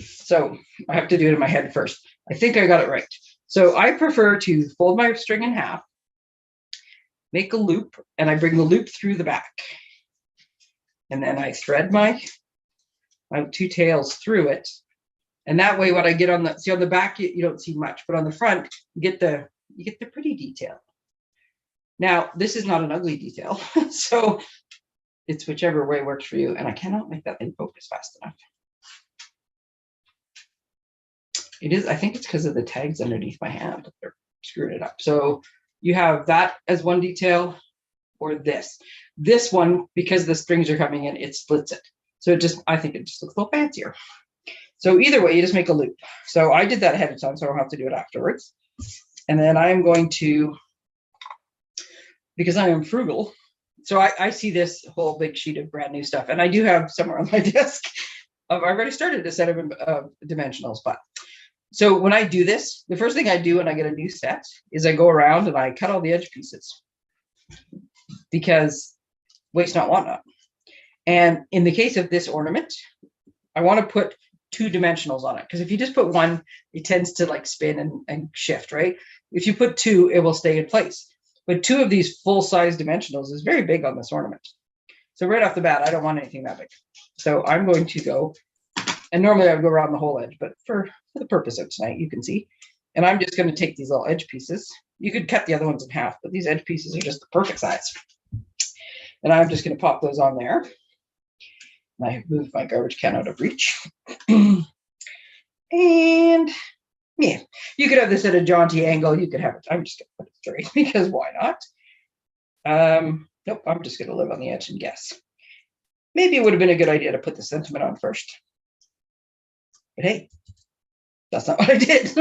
So I have to do it in my head first. I think I got it right. So I prefer to fold my string in half, make a loop, and I bring the loop through the back. And then I thread my 2 tails through it. And that way, what I get on the back, you don't see much, but on the front, you get the pretty detail. Now, this is not an ugly detail. So it's whichever way works for you. And I cannot make that thing focus fast enough. It is, I think it's because of the tags underneath my hand. They're screwing it up. So you have that as one detail, or this one, because the strings are coming in, it splits it. So I think it just looks a little fancier. So either way, you just make a loop. So I did that ahead of time, so I don't have to do it afterwards. And then I am going to, because I am frugal, so I see this whole big sheet of brand new stuff, and I do have somewhere on my desk, I've already started a set of dimensionals, but so when I do this, the first thing I do when I get a new set is I go around and I cut all the edge pieces, because waste not, want not. And in the case of this ornament, I want to put 2 dimensionals on it, because if you just put 1, it tends to like spin and shift, right? If you put 2, it will stay in place. But 2 of these full-size dimensionals is very big on this ornament. So right off the bat, I don't want anything that big. So I'm going to go, and normally I would go around the whole edge, but for the purpose of tonight, you can see. And I'm just going to take these little edge pieces You could cut the other ones in half, but these edge pieces are just the perfect size. And I'm just going to pop those on there. And I have moved my garbage can out of reach. And yeah, you could have this at a jaunty angle. You could have it. I'm just going to put it straight because why not? Nope, I'm just going to live on the edge and guess. Maybe it would have been a good idea to put the sentiment on first. But hey, that's not what I did.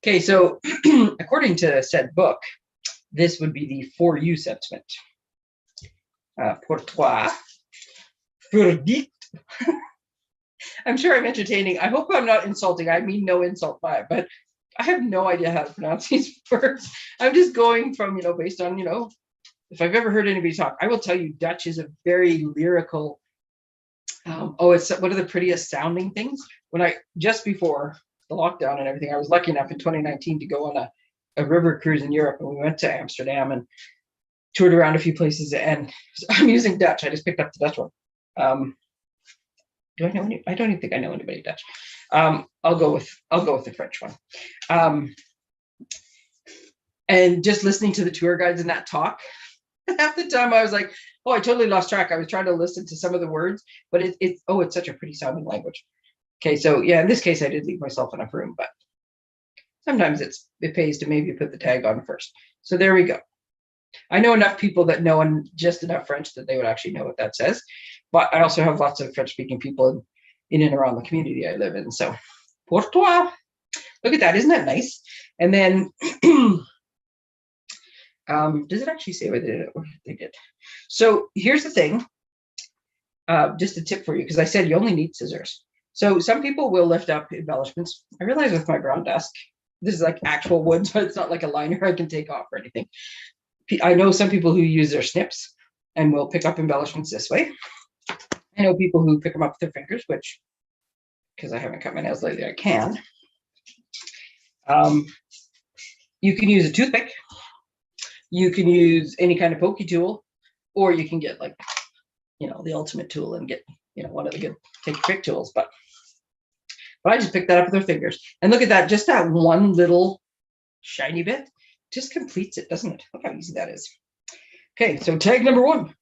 Okay, so according to said book, this would be the for you sentiment. Pour toi. Verdict. I'm sure I'm entertaining. I hope I'm not insulting. I mean no insult by it, but I have no idea how to pronounce these words. I'm just going from, based on, if I've ever heard anybody talk. I will tell you Dutch is a very lyrical, it's one of the prettiest sounding things. Just before the lockdown and everything, I was lucky enough in 2019 to go on a river cruise in Europe, and we went to Amsterdam and toured around a few places, and I'm using Dutch. I just picked up the Dutch one. Do I know any? I don't even think I know anybody Dutch. I'll go with the French one. And just listening to the tour guides and that talk, half the time I was like, oh, I totally lost track. I was trying to listen to some of the words, but it's such a pretty sounding language. Okay, so yeah, in this case, I did leave myself enough room, but sometimes it pays to maybe put the tag on first. So there we go. I know enough people that know just enough French that they would actually know what that says. But I also have lots of French-speaking people in and around the community I live in. So, pour toi. Look at that. Isn't that nice? And then, does it actually say what they did? So here's the thing. Just a tip for you, because I said you only need scissors. So some people will lift up embellishments. I realize with my brown desk, this is like actual wood, so it's not like a liner I can take off or anything. I know some people who use their snips and will pick up embellishments this way. I know people who pick them up with their fingers, which, because I haven't cut my nails lately, I can. You can use a toothpick. You can use any kind of pokey tool, or you can get the ultimate tool and get, one of the good take your pick tools. But I just picked that up with their fingers. And look at that, just that one little shiny bit just completes it, doesn't it? Look how easy that is. Okay, so tag number 1,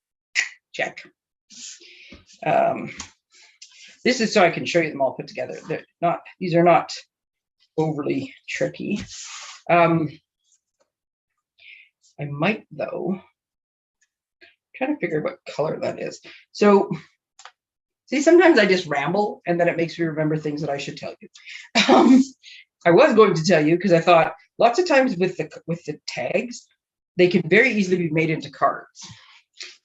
check. This is so I can show you them all put together. These are not overly tricky. I might though try to figure out what color that is. So see, sometimes I just ramble and then it makes me remember things that I should tell you. I was going to tell you because I thought lots of times with the tags, they can very easily be made into cards.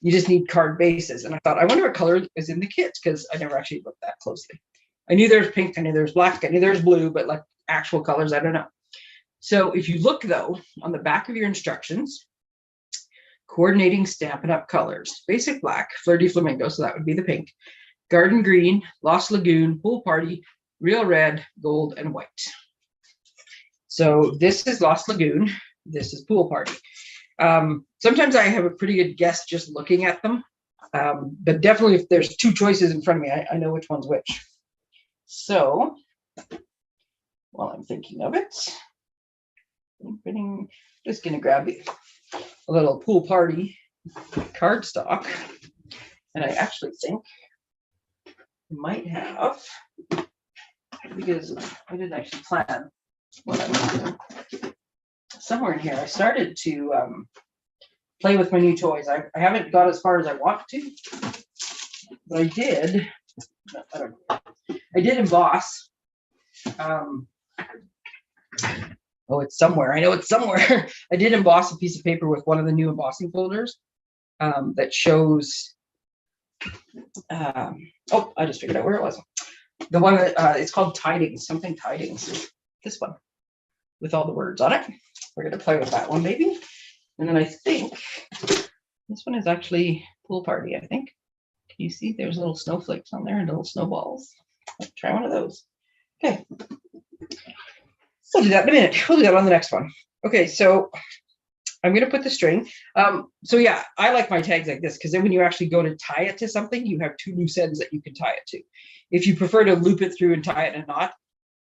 You just need card bases. And I thought, I wonder what color is in the kits, because I never actually looked that closely. I knew there's pink, I knew there's black, I knew there's blue, but like actual colors, I don't know. So if you look though, on the back of your instructions, coordinating Stampin' Up! Colors, basic black, Flirty Flamingo, so that would be the pink, Garden Green, Lost Lagoon, Pool Party, Real Red, Gold, and White. So this is Lost Lagoon, this is Pool Party. Sometimes I have a pretty good guess just looking at them, but definitely if there's 2 choices in front of me, I know which one's which. So while I'm thinking of it, I'm just going to grab a little Pool Party cardstock, and I actually think I might have, because I didn't actually plan what I was doing. Somewhere in here, I started to play with my new toys. I haven't got as far as I want to, but I did. I did emboss. It's somewhere. I know it's somewhere. I did emboss a piece of paper with one of the new embossing folders that shows. I just figured out where it was. The one that it's called Tidings, something Tidings. This one with all the words on it. We're going to play with that one, maybe. And then I think this one is actually Pool Party, I think. Can you see there's little snowflakes on there and little snowballs? Let's try one of those. Okay. We'll do that in a minute. We'll do that on the next one. Okay, so I'm going to put the string. So yeah, I like my tags like this because then when you actually go to tie it to something, you have 2 loose ends that you can tie it to. If you prefer to loop it through and tie it in a knot,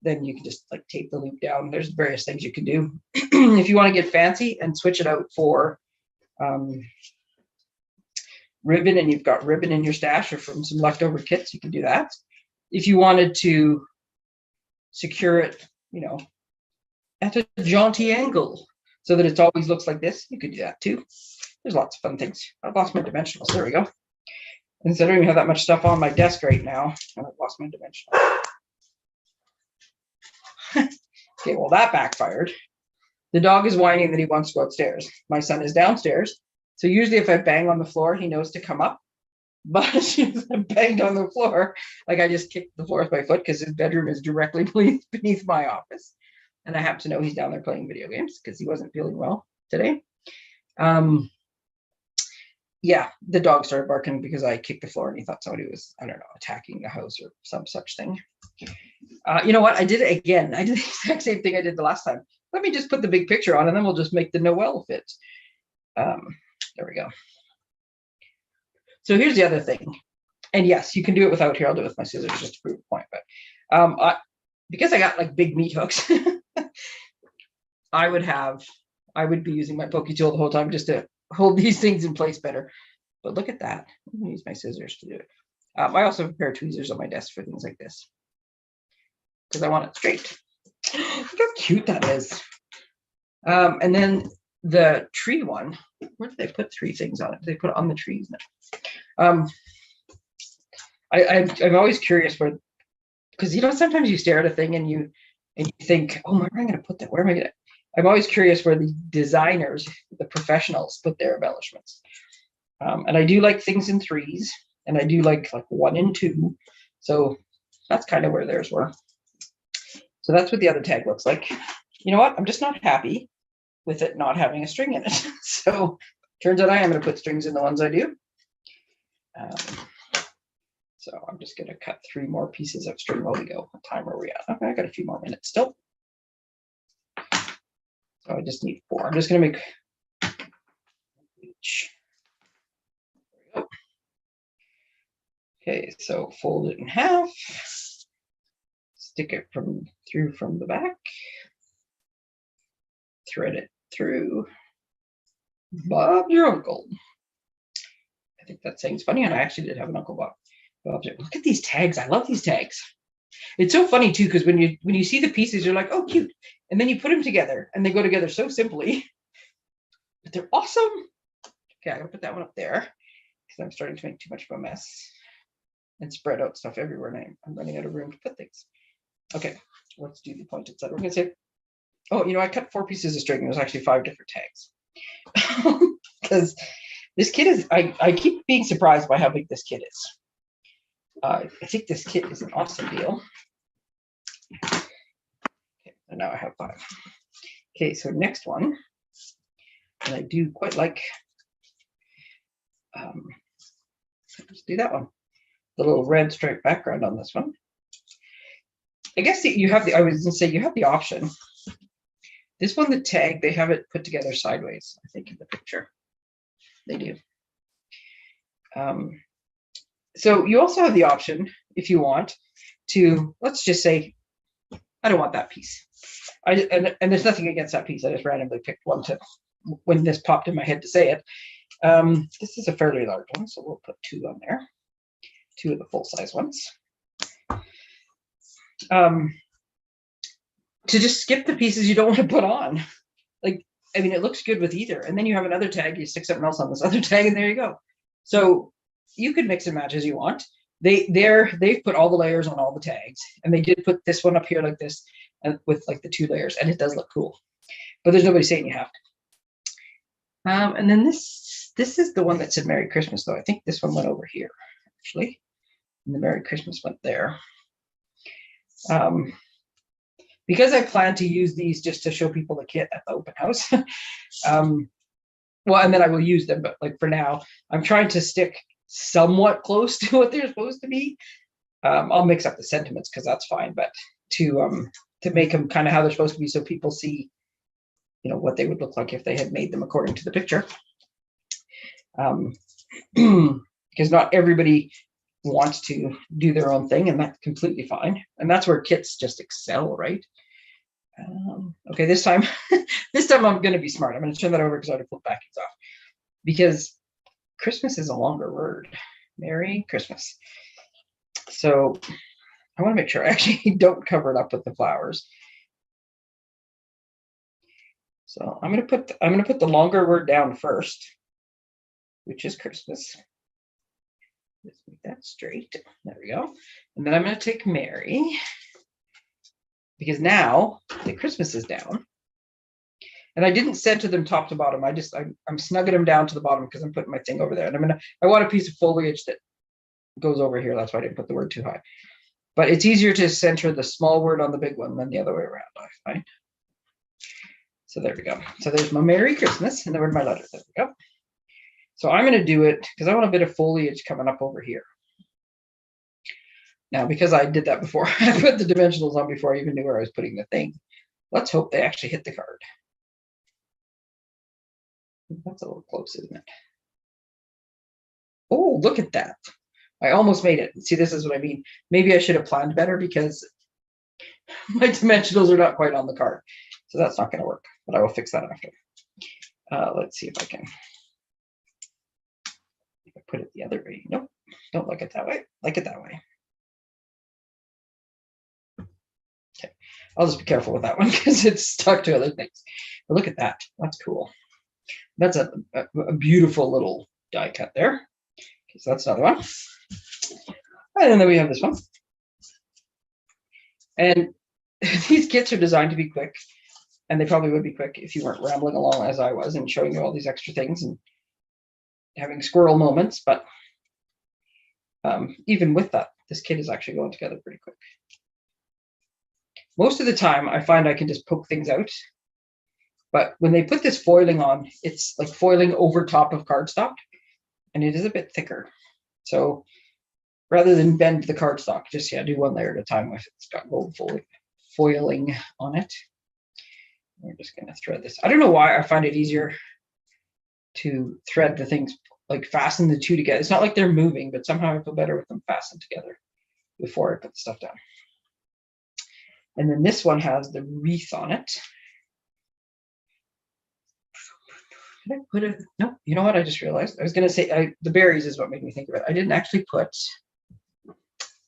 then you can just like tape the loop down. There's various things you can do. If you want to get fancy and switch it out for ribbon, and you've got ribbon in your stash or from some leftover kits, you can do that. If you wanted to secure it, you know, at a jaunty angle so that it always looks like this, you could do that too. There's lots of fun things. I've lost my dimensionals. There we go. And so I don't even have that much stuff on my desk right now, and I've lost my dimensionals. Okay, well, that backfired. The dog is whining that he wants to go upstairs. My son is downstairs. So usually if I bang on the floor, he knows to come up. But since I banged on the floor, like I just kicked the floor with my foot because his bedroom is directly beneath my office. And I happen to know he's down there playing video games because he wasn't feeling well today. Yeah, the dog started barking because I kicked the floor and he thought somebody was, I don't know, attacking the house or some such thing. You know what? I did it again. I did the exact same thing I did the last time. Let me just put the big picture on and then we'll just make the Noel fit. There we go. So here's the other thing. And yes, you can do it without here. I'll do it with my scissors just to prove a point. But because I got like big meat hooks, I would be using my pokey tool the whole time just to hold these things in place better. But look at that. I'm going to use my scissors to do it. I also have a pair of tweezers on my desk for things like this because I want it straight. Look how cute that is. And then the tree one, where did they put 3 things on it? Did they put it on the trees now? I'm always curious where, because you know sometimes you stare at a thing and you think, oh, where am I going to put that? Where am I going to? I'm always curious where the designers, the professionals, put their embellishments. And I do like things in 3s, and I do like 1 and 2. So that's kind of where theirs were. So that's what the other tag looks like. You know what? I'm just not happy with it not having a string in it. So turns out I am going to put strings in the ones I do. So I'm just going to cut 3 more pieces of string while we go. What time are we at? Okay, I got a few more minutes still. So I just need 4. I'm just going to make each. There we go. Okay, so fold it in half. Stick it through from the back. Thread it through. Bob your uncle. I think that saying's funny, and I actually did have an Uncle Bob. Look at these tags. I love these tags. It's so funny too, because when you see the pieces, you're like, oh, cute. And then you put them together and they go together so simply, but they're awesome. Okay, I'm gonna put that one up there because I'm starting to make too much of a mess and spread out stuff everywhere. And I'm running out of room to put things. Okay, let's do the pointed side. We're gonna say, oh, you know, I cut 4 pieces of string. There's actually 5 different tags because this kit is, I keep being surprised by how big this kit is. I think this kit is an awesome deal. Okay, and now I have 5. Okay, so next one, and I do quite like, let's do that one. The little red striped background on this one. I guess you have the, I was gonna say you have the option. This one, the tag, they have it put together sideways, I think in the picture. They do. So you also have the option, if you want, to, let's just say, I don't want that piece. And there's nothing against that piece. I just randomly picked one to, when this popped in my head to say it. This is a fairly large one, so we'll put 2 on there. 2 of the full-size ones. To just skip the pieces you don't want to put on. Like, I mean, it looks good with either. And then you have another tag, you stick something else on this other tag, and there you go. So you could mix and match as you want. They've put all the layers on all the tags, and they did put this one up here like this, and with like the 2 layers, and it does look cool. But there's nobody saying you have to. And then this is the one that said Merry Christmas, though. I think this one went over here, actually. And the Merry Christmas went there. Because I plan to use these just to show people the kit at the open house. Well, and then I will use them, but like for now, I'm trying to stick somewhat close to what they're supposed to be. I'll mix up the sentiments because that's fine, but to make them kind of how they're supposed to be so people see, you know, what they would look like if they had made them according to the picture. Because not everybody wants to do their own thing, and that's completely fine. And that's where kits just excel, right? Okay, this time I'm going to be smart. I'm going to turn that over because I have to pull backings off, because Christmas is a longer word. Merry Christmas. So I want to make sure I actually don't cover it up with the flowers. So I'm going to put the longer word down first, which is Christmas. Let's make that straight. There we go. And then I'm going to take Merry, because now the Christmas is down. And I didn't center them top to bottom. I'm snugging them down to the bottom because I'm putting my thing over there. And I want a piece of foliage that goes over here. That's why I didn't put the word too high. But it's easier to center the small word on the big one than the other way around, I find. So there we go. So there's my Merry Christmas, and then where's my letter? There we go. So I'm going to do it because I want a bit of foliage coming up over here. Now, because I did that before, I put the dimensionals on before I even knew where I was putting the thing. Let's hope they actually hit the card. That's a little close, isn't it? Oh, look at that. I almost made it. See, this is what I mean. Maybe I should have planned better because my dimensionals are not quite on the card. So that's not going to work, but I will fix that after. Let's see if I can put it the other way. Nope, don't like it that way. Like it that way. Okay, I'll just be careful with that one because it's stuck to other things. But look at that. That's cool. That's a beautiful little die cut there. Okay, so that's another one. And then we have this one. And these kits are designed to be quick. And they probably would be quick if you weren't rambling along as I was and showing you all these extra things and having squirrel moments. But even with that, this kit is actually going together pretty quick. Most of the time, I find I can just poke things out. But when they put this foiling on, it's like foiling over top of cardstock, and it is a bit thicker. So rather than bend the cardstock, just do one layer at a time if it's got gold foiling on it. We're just going to thread this. I don't know why I find it easier to thread the things, like fasten the two together. It's not like they're moving, but somehow I feel better with them fastened together before I put the stuff down. And then this one has the wreath on it. Did I put it? No, you know what? I just realized. I was going to say the berries is what made me think of it. I didn't actually put,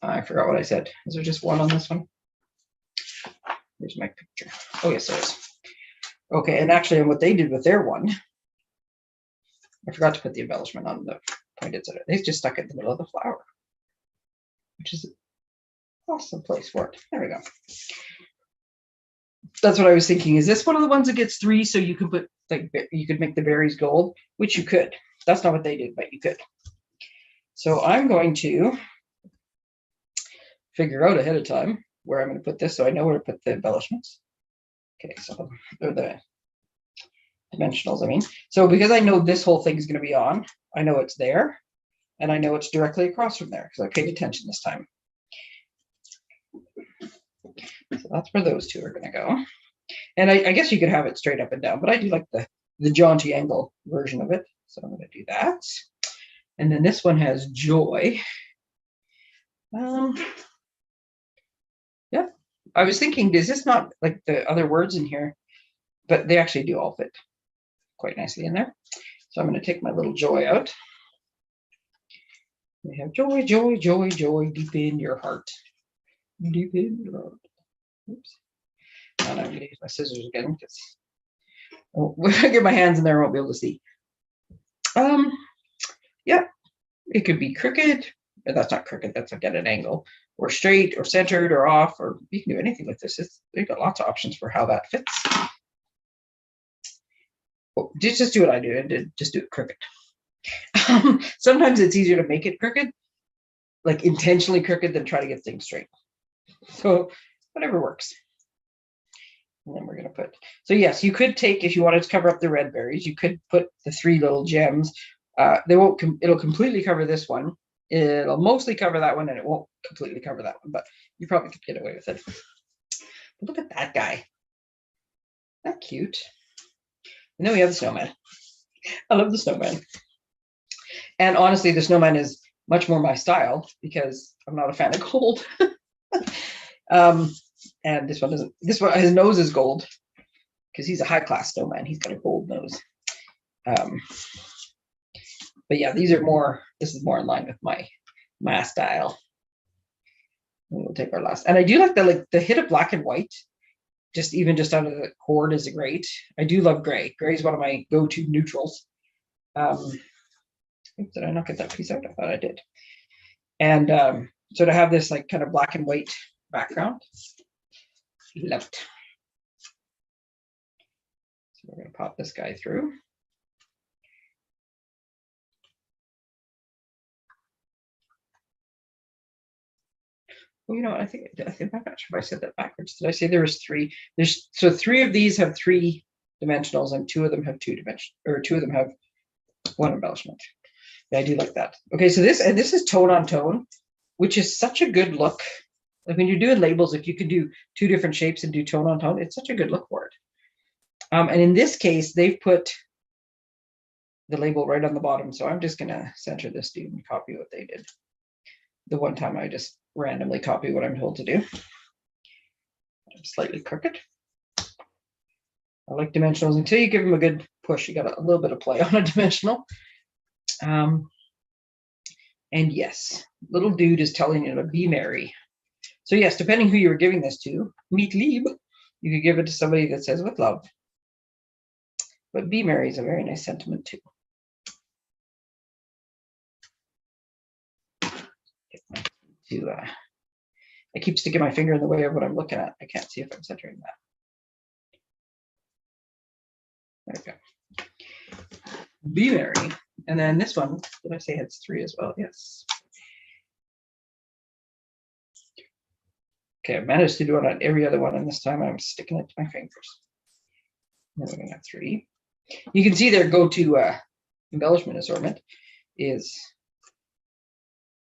I forgot what I said. Is there just one on this one? Here's my picture. Oh, yes, there is. Okay, and actually what they did with their one, I forgot to put the embellishment on the pointed side. They just stuck it in the middle of the flower, which is an awesome place for it. There we go. That's what I was thinking. Is this one of the ones that gets 3 so you can put, like, you could make the berries gold, which you could. That's not what they did, but you could. So I'm going to figure out ahead of time where I'm going to put this so I know where to put the embellishments. Okay, so they're the dimensionals, I mean. So because I know this whole thing is going to be on, I know it's there, and I know it's directly across from there because I paid attention this time. So that's where those two are going to go. And I guess you could have it straight up and down, but I do like the jaunty angle version of it. So I'm going to do that. And then this one has joy. Yeah, I was thinking, is this not like the other words in here? But they actually do all fit quite nicely in there. So I'm going to take my little joy out. We have joy, joy, joy, joy deep in your heart. Deep in your heart. Oops. And I'm going to use my scissors again because when I get my hands in there, I won't be able to see. Yeah, it could be crooked. That's not crooked. That's like at an angle, or straight, or centered, or off, or you can do anything with this. They've got lots of options for how that fits. Well, just do what I do and just do it crooked. Sometimes it's easier to make it crooked, like intentionally crooked, than try to get things straight. So whatever works. And then we're going to put, so yes, you could take, if you wanted to cover up the red berries, you could put the 3 little gems. They won't, it'll completely cover this one. It'll mostly cover that one, and it won't completely cover that one, but you probably could get away with it. But look at that guy. Isn't that cute? And then we have the snowman. I love the snowman. And honestly, the snowman is much more my style because I'm not a fan of gold. And this one doesn't, this one, his nose is gold because he's a high class snowman. He's got a gold nose. But yeah, these are more, this is more in line with my style. And we'll take our last, and I do like the hit of black and white, just out of the cord is great. I do love gray. Gray is one of my go-to neutrals. Did I not get that piece out? I thought I did. And so to have this like kind of black and white background, love it. So we're going to pop this guy through. Well, you know, I think I'm not sure if I said that backwards. Did I say there was three? So three of these have 3 dimensionals, and 2 of them have 2 dimensions, or 2 of them have 1 embellishment. Yeah, I do like that. Okay, so this is tone on tone, which is such a good look. Like when you're doing labels, if you could do 2 different shapes and do tone on tone, it's such a good look for it. And in this case, they've put the label right on the bottom. So I'm just gonna center this dude and copy what they did. The one time I just randomly copy what I'm told to do. I'm slightly crooked. I like dimensionals until you give them a good push. You got a little bit of play on a dimensional. And yes, little dude is telling you to be merry. So yes, depending who you were giving this to, meet lieb, you could give it to somebody that says with love. But be merry is a very nice sentiment too. I keep sticking my finger in the way of what I'm looking at. I can't see if I'm centering that. There we go. Be merry. And then this one, did I say it's 3 as well? Yes. Okay, I managed to do it on every other one, and this time I'm sticking it to my fingers. And then we're going to have 3. You can see their go-to embellishment assortment is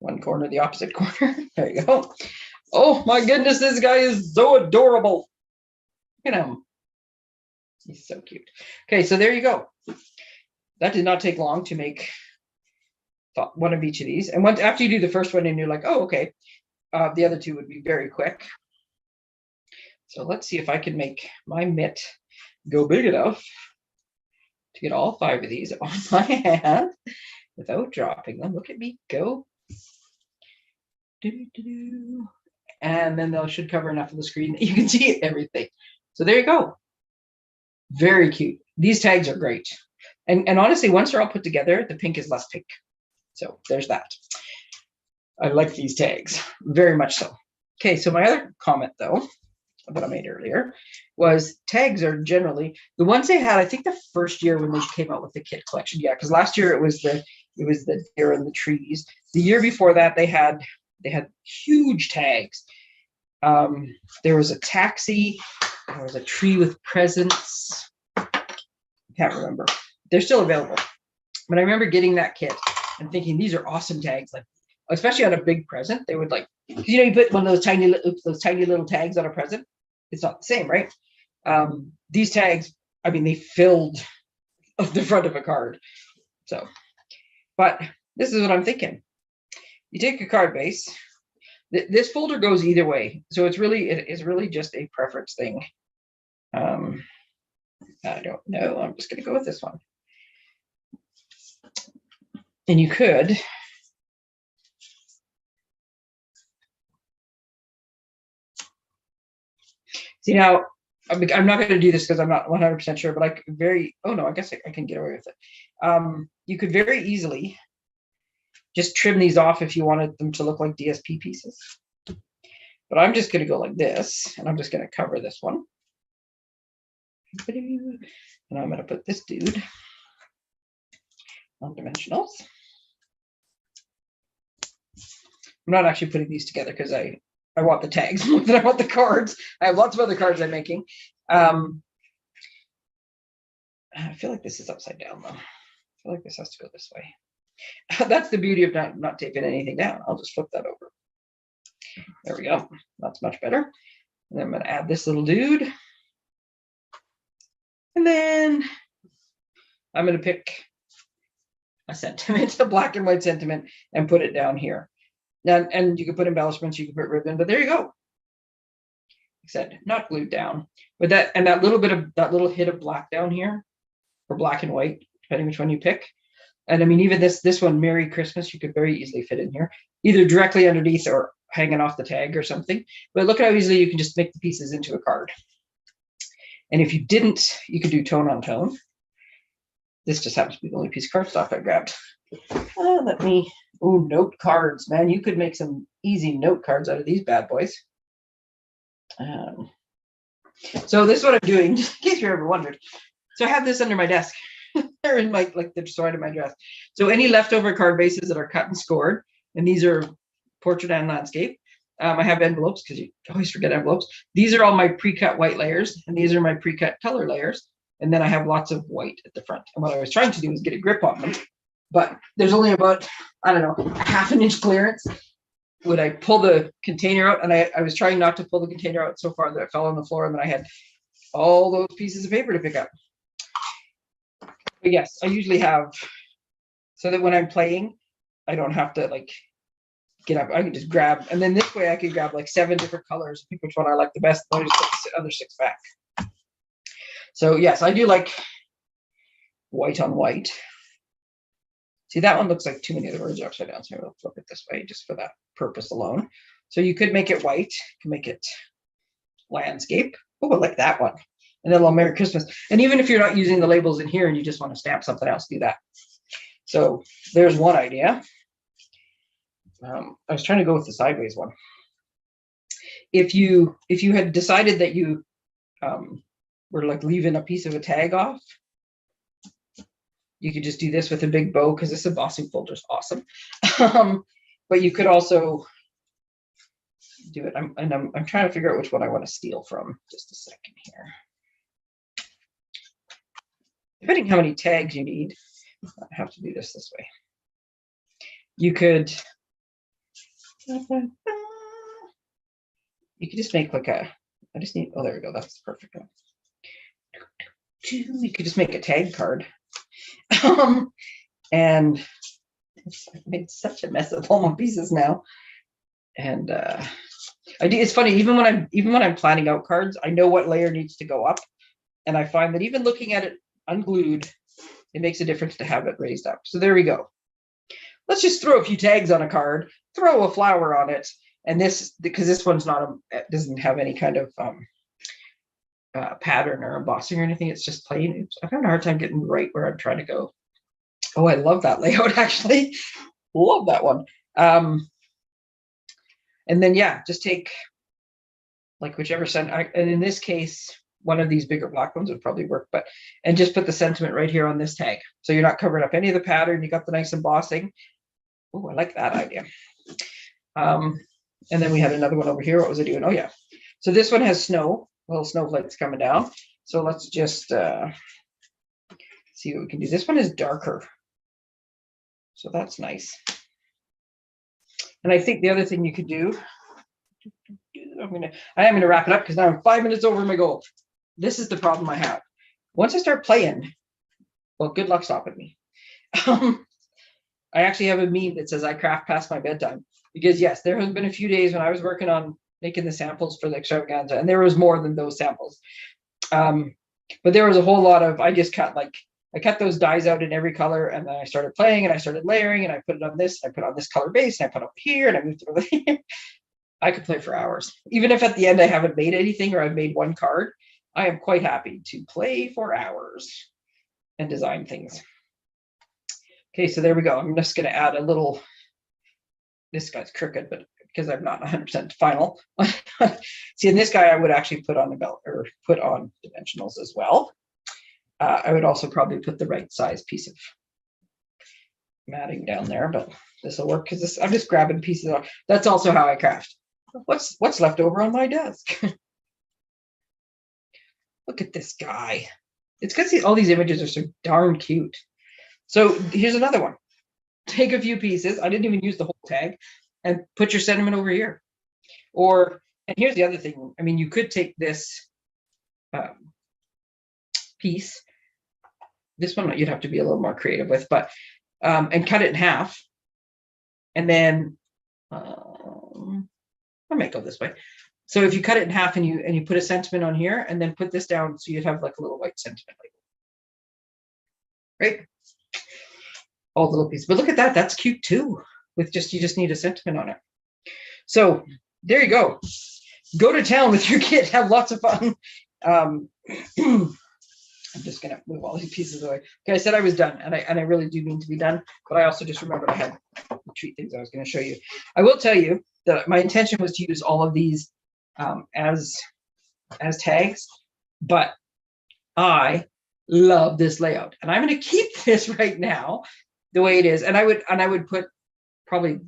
one corner, the opposite corner. There you go. Oh my goodness, this guy is so adorable. Look at him. He's so cute. Okay, so there you go. That did not take long to make one of each of these. And once after you do the first one and you're like, oh, okay, the other 2 would be very quick. So let's see if I can make my mitt go big enough to get all 5 of these on my hand without dropping them. Look at me go. And then they should cover enough of the screen that you can see everything. So there you go. Very cute. These tags are great. And honestly, once they're all put together, the pink is less pink. So there's that. I like these tags very much so. Okay, so my other comment though that I made earlier was tags are generally the ones they had, I think the first year when they came out with the kit collection. Yeah, because last year it was the deer and the trees. The year before that they had huge tags. There was a taxi, there was a tree with presents. I can't remember. They're still available. But I remember getting that kit and thinking these are awesome tags, like especially on a big present. They would like, you know, you put one of those tiny little tags on a present. It's not the same, right? These tags, I mean, they filled the front of a card. So, but this is what I'm thinking. You take a card base. This folder goes either way, so it is really just a preference thing. I don't know. I'm just going to go with this one. And you could see now. I'm not going to do this because I'm not 100% sure, but I could I guess I can get away with it. You could very easily just trim these off if you wanted them to look like DSP pieces. But I'm just going to go like this, and I'm just going to cover this one. And I'm going to put this dude on dimensionals. I'm not actually putting these together because I want the tags more than I want the cards. I have lots of other cards I'm making. I feel like this is upside down though. I feel like this has to go this way. That's the beauty of not taping anything down. I'll just flip that over. There we go. That's much better. And then I'm going to add this little dude. And then I'm going to pick a sentiment, a black and white sentiment, and put it down here. Now, and you can put embellishments, you can put ribbon, but there you go. Like I said, not glued down, but that little bit of that little hit of black down here, or black and white, depending which one you pick. And I mean, even this one, Merry Christmas, you could very easily fit in here, either directly underneath or hanging off the tag or something. But look how easily you can just make the pieces into a card. And if you didn't, you could do tone on tone. This just happens to be the only piece of cardstock I grabbed. Note cards, man. You could make some easy note cards out of these bad boys. So this is what I'm doing, just in case you're ever wondered. So I have this under my desk. They're in my, like, they're sort of my dress. So any leftover card bases that are cut and scored, and these are portrait and landscape. I have envelopes because you always forget envelopes. These are all my pre-cut white layers, and these are my pre-cut color layers. And then I have lots of white at the front. And what I was trying to do is get a grip on them, but there's only about, I don't know, a half an inch clearance. Would I pull the container out? And I was trying not to pull the container out so far that it fell on the floor, and then I had all those pieces of paper to pick up. But yes, I usually have, so that when I'm playing, I don't have to like get up. I can just grab, and then this way I can grab like 7 different colors, pick which one I like the best, and just put the other 6 back. So yes, I do like white on white. See, that one looks like too many of the words upside down, so I'll flip it this way just for that purpose alone. So you could make it white, you can make it landscape. Oh, I like that one. And then a little Merry Christmas. And even if you're not using the labels in here and you just want to stamp something else, do that. So there's one idea. I was trying to go with the sideways one. If you had decided that you were like leaving a piece of a tag off, you could just do this with a big bow, because this embossing folder is awesome. But you could also do it. I'm trying to figure out which one I want to steal from. Just a second here. Depending how many tags you need, I have to do this way. You could just make like a, I just need, oh, there we go. That's the perfect one. You could just make a tag card. And I've made such a mess of all my pieces now. And it's funny, even when I'm planning out cards, I know what layer needs to go up. And I find that even looking at it unglued, it makes a difference to have it raised up. So there we go. Let's just throw a few tags on a card, throw a flower on it. And this, because this one's not, doesn't have any kind of pattern or embossing or anything. It's just plain. I'm having a hard time getting right where I'm trying to go. Oh, I love that layout, actually. Love that one. And then, yeah, just take like whichever sentiment. And in this case, one of these bigger black ones would probably work, and just put the sentiment right here on this tag. So you're not covering up any of the pattern. You got the nice embossing. Oh, I like that idea. And then we had another one over here. What was I doing? Oh, yeah. So this one has snow, little snowflakes coming down. So let's just see what we can do. This one is darker. So that's nice. And I think the other thing you could do, I am gonna wrap it up because now I'm 5 minutes over my goal. This is the problem I have. Once I start playing, well, good luck stopping me. I actually have a meme that says I craft past my bedtime, because yes, there has been a few days when I was working on making the samples for the extravaganza, and there was more than those samples. But there was a whole lot of, I just cut I cut those dies out in every color, and then I started playing and I started layering, and I put it on this, I put on this color base, and I put it over here, and I moved it over here. I could play for hours. Even if at the end I haven't made anything or I've made one card, I am quite happy to play for hours and design things. Okay, so there we go. I'm just going to add a little, this guy's crooked, but because I'm not 100% final. See, in this guy, I would actually put on a belt or put on dimensionals as well. I would also probably put the right size piece of matting down there, but this will work because I'm just grabbing pieces off. That's also how I craft. What's left over on my desk? Look at this guy. It's because all these images are so darn cute. So here's another one. Take a few pieces. I didn't even use the whole tag, and put your sentiment over here. And here's the other thing. I mean, you could take this piece. This one you'd have to be a little more creative with, but and cut it in half. And then I might go this way. So if you cut it in half and you put a sentiment on here and then put this down, so you'd have like a little white sentiment label. Right? All the little pieces. But look at that. That's cute too. With you just need a sentiment on it. So there you go. Go to town with your kid. Have lots of fun. I'm just gonna move all these pieces away. Okay, I said I was done, and I really do mean to be done, but I also just remembered I had treat things I was going to show you. I will tell you that my intention was to use all of these as tags, but I love this layout, and I'm going to keep this right now the way it is. And I would put probably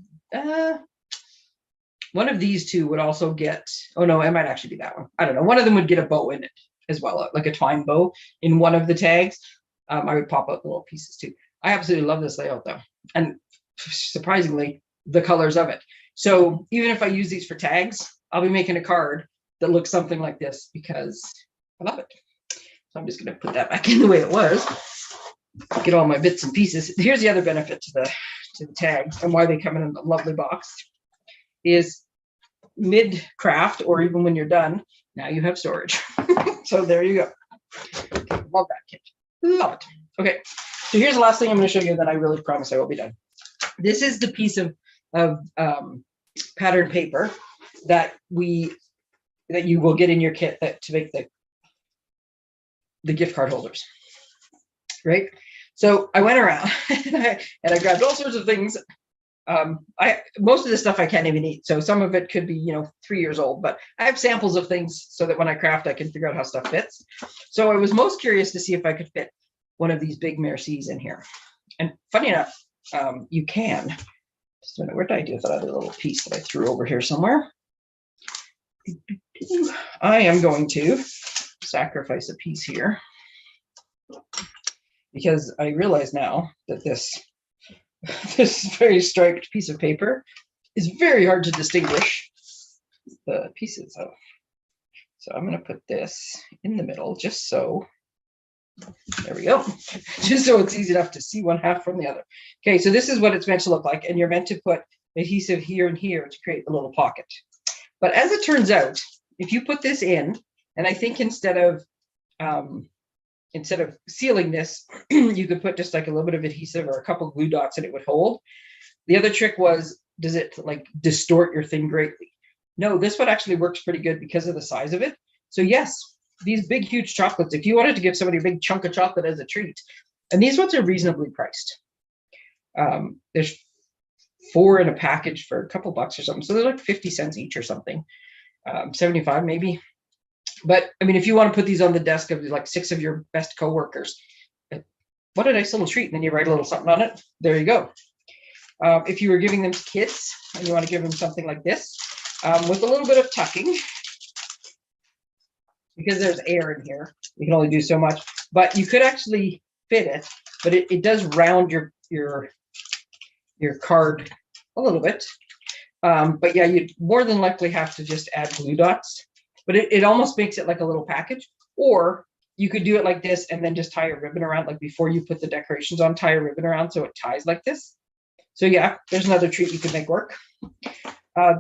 one of these two would also get. Oh no, it might actually be that one. I don't know. One of them would get a bow in it as well, like a twine bow in one of the tags. I would pop out the little pieces too. I absolutely love this layout though, and surprisingly, the colors of it. So even if I use these for tags, I'll be making a card that looks something like this because I love it. So I'm just going to put that back in the way it was. Get all my bits and pieces. Here's the other benefit to the tags and why they come in a lovely box is mid-craft, or even when you're done, now you have storage. So there you go. Love that kit. Love it. Okay, so here's the last thing I'm going to show you that I really promise I will be done. This is the piece of pattern paper that you will get in your kit to make the gift card holders, right? So I went around and I grabbed all sorts of things. Most of this stuff I can't even eat, so some of it could be 3 years old, but I have samples of things so that when I craft I can figure out how stuff fits. So I was most curious to see if I could fit one of these big Mercies in here, and funny enough, you can. Just a minute, where did I do that other little piece that I threw over here somewhere? I am going to sacrifice a piece here because I realize now that this very striped piece of paper is very hard to distinguish the pieces of. So I'm going to put this in the middle just so. There we go. Just so it's easy enough to see one half from the other. Okay, so this is what it's meant to look like, and you're meant to put adhesive here and here to create the little pocket. But as it turns out, if you put this in, and I think instead of sealing this, you could put just like a little bit of adhesive or a couple of glue dots and it would hold. The other trick was, does it like distort your thing greatly? No, this one actually works pretty good because of the size of it. So yes, these big, huge chocolates, if you wanted to give somebody a big chunk of chocolate as a treat, and these ones are reasonably priced. There's 4 in a package for a couple bucks or something. So they're like 50 cents each or something, 75 maybe. But I mean, if you want to put these on the desk of like 6 of your best coworkers, what a nice little treat. And then you write a little something on it. There you go. If you were giving them to kids and you want to give them something like this, with a little bit of tucking, because there's air in here, you can only do so much, but you could actually fit it, but it does round your card a little bit. But yeah, you'd more than likely have to just add glue dots, but it almost makes it like a little package. Or you could do it like this and then just tie a ribbon around, like before you put the decorations on, tie a ribbon around so it ties like this. So yeah, there's another treat you could make work.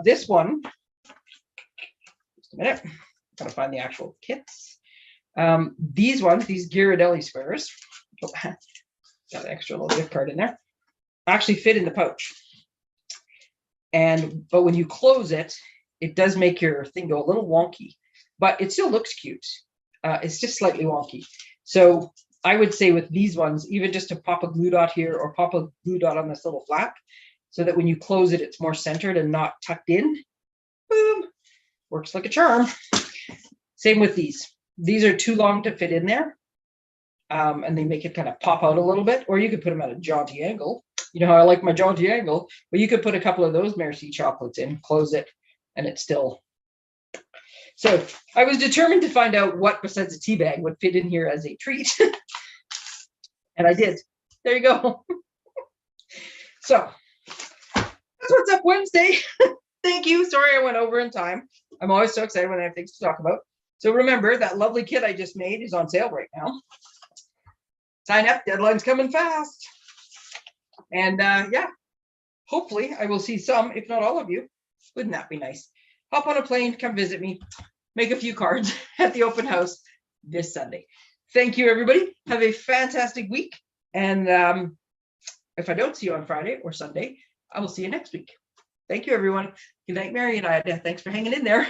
This one, just a minute, gotta find the actual kits. These ones, these Ghirardelli squares, got an extra little gift card in there, actually fit in the pouch. But when you close it, it does make your thing go a little wonky, but it still looks cute. It's just slightly wonky. So I would say with these ones, even just to pop a glue dot here or pop a glue dot on this little flap, so that when you close it, it's more centered and not tucked in. Boom, works like a charm. Same with these. These are too long to fit in there, and they make it kind of pop out a little bit, or you could put them at a jaunty angle. You know how I like my jaunty angle, but you could put a couple of those Merci chocolates in, close it, and it's still. So I was determined to find out what besides a tea bag would fit in here as a treat. And I did. There you go. So that's what's up Wednesday. Thank you. Sorry I went over in time. I'm always so excited when I have things to talk about. So remember, that lovely kit I just made is on sale right now. Sign up, deadline's coming fast. And yeah, hopefully I will see some, if not all of you. Wouldn't that be nice? Hop on a plane, come visit me, make a few cards at the open house this Sunday. Thank you, everybody. Have a fantastic week. And if I don't see you on Friday or Sunday, I will see you next week. Thank you, everyone. Good night, Mary and Ida. Thanks for hanging in there.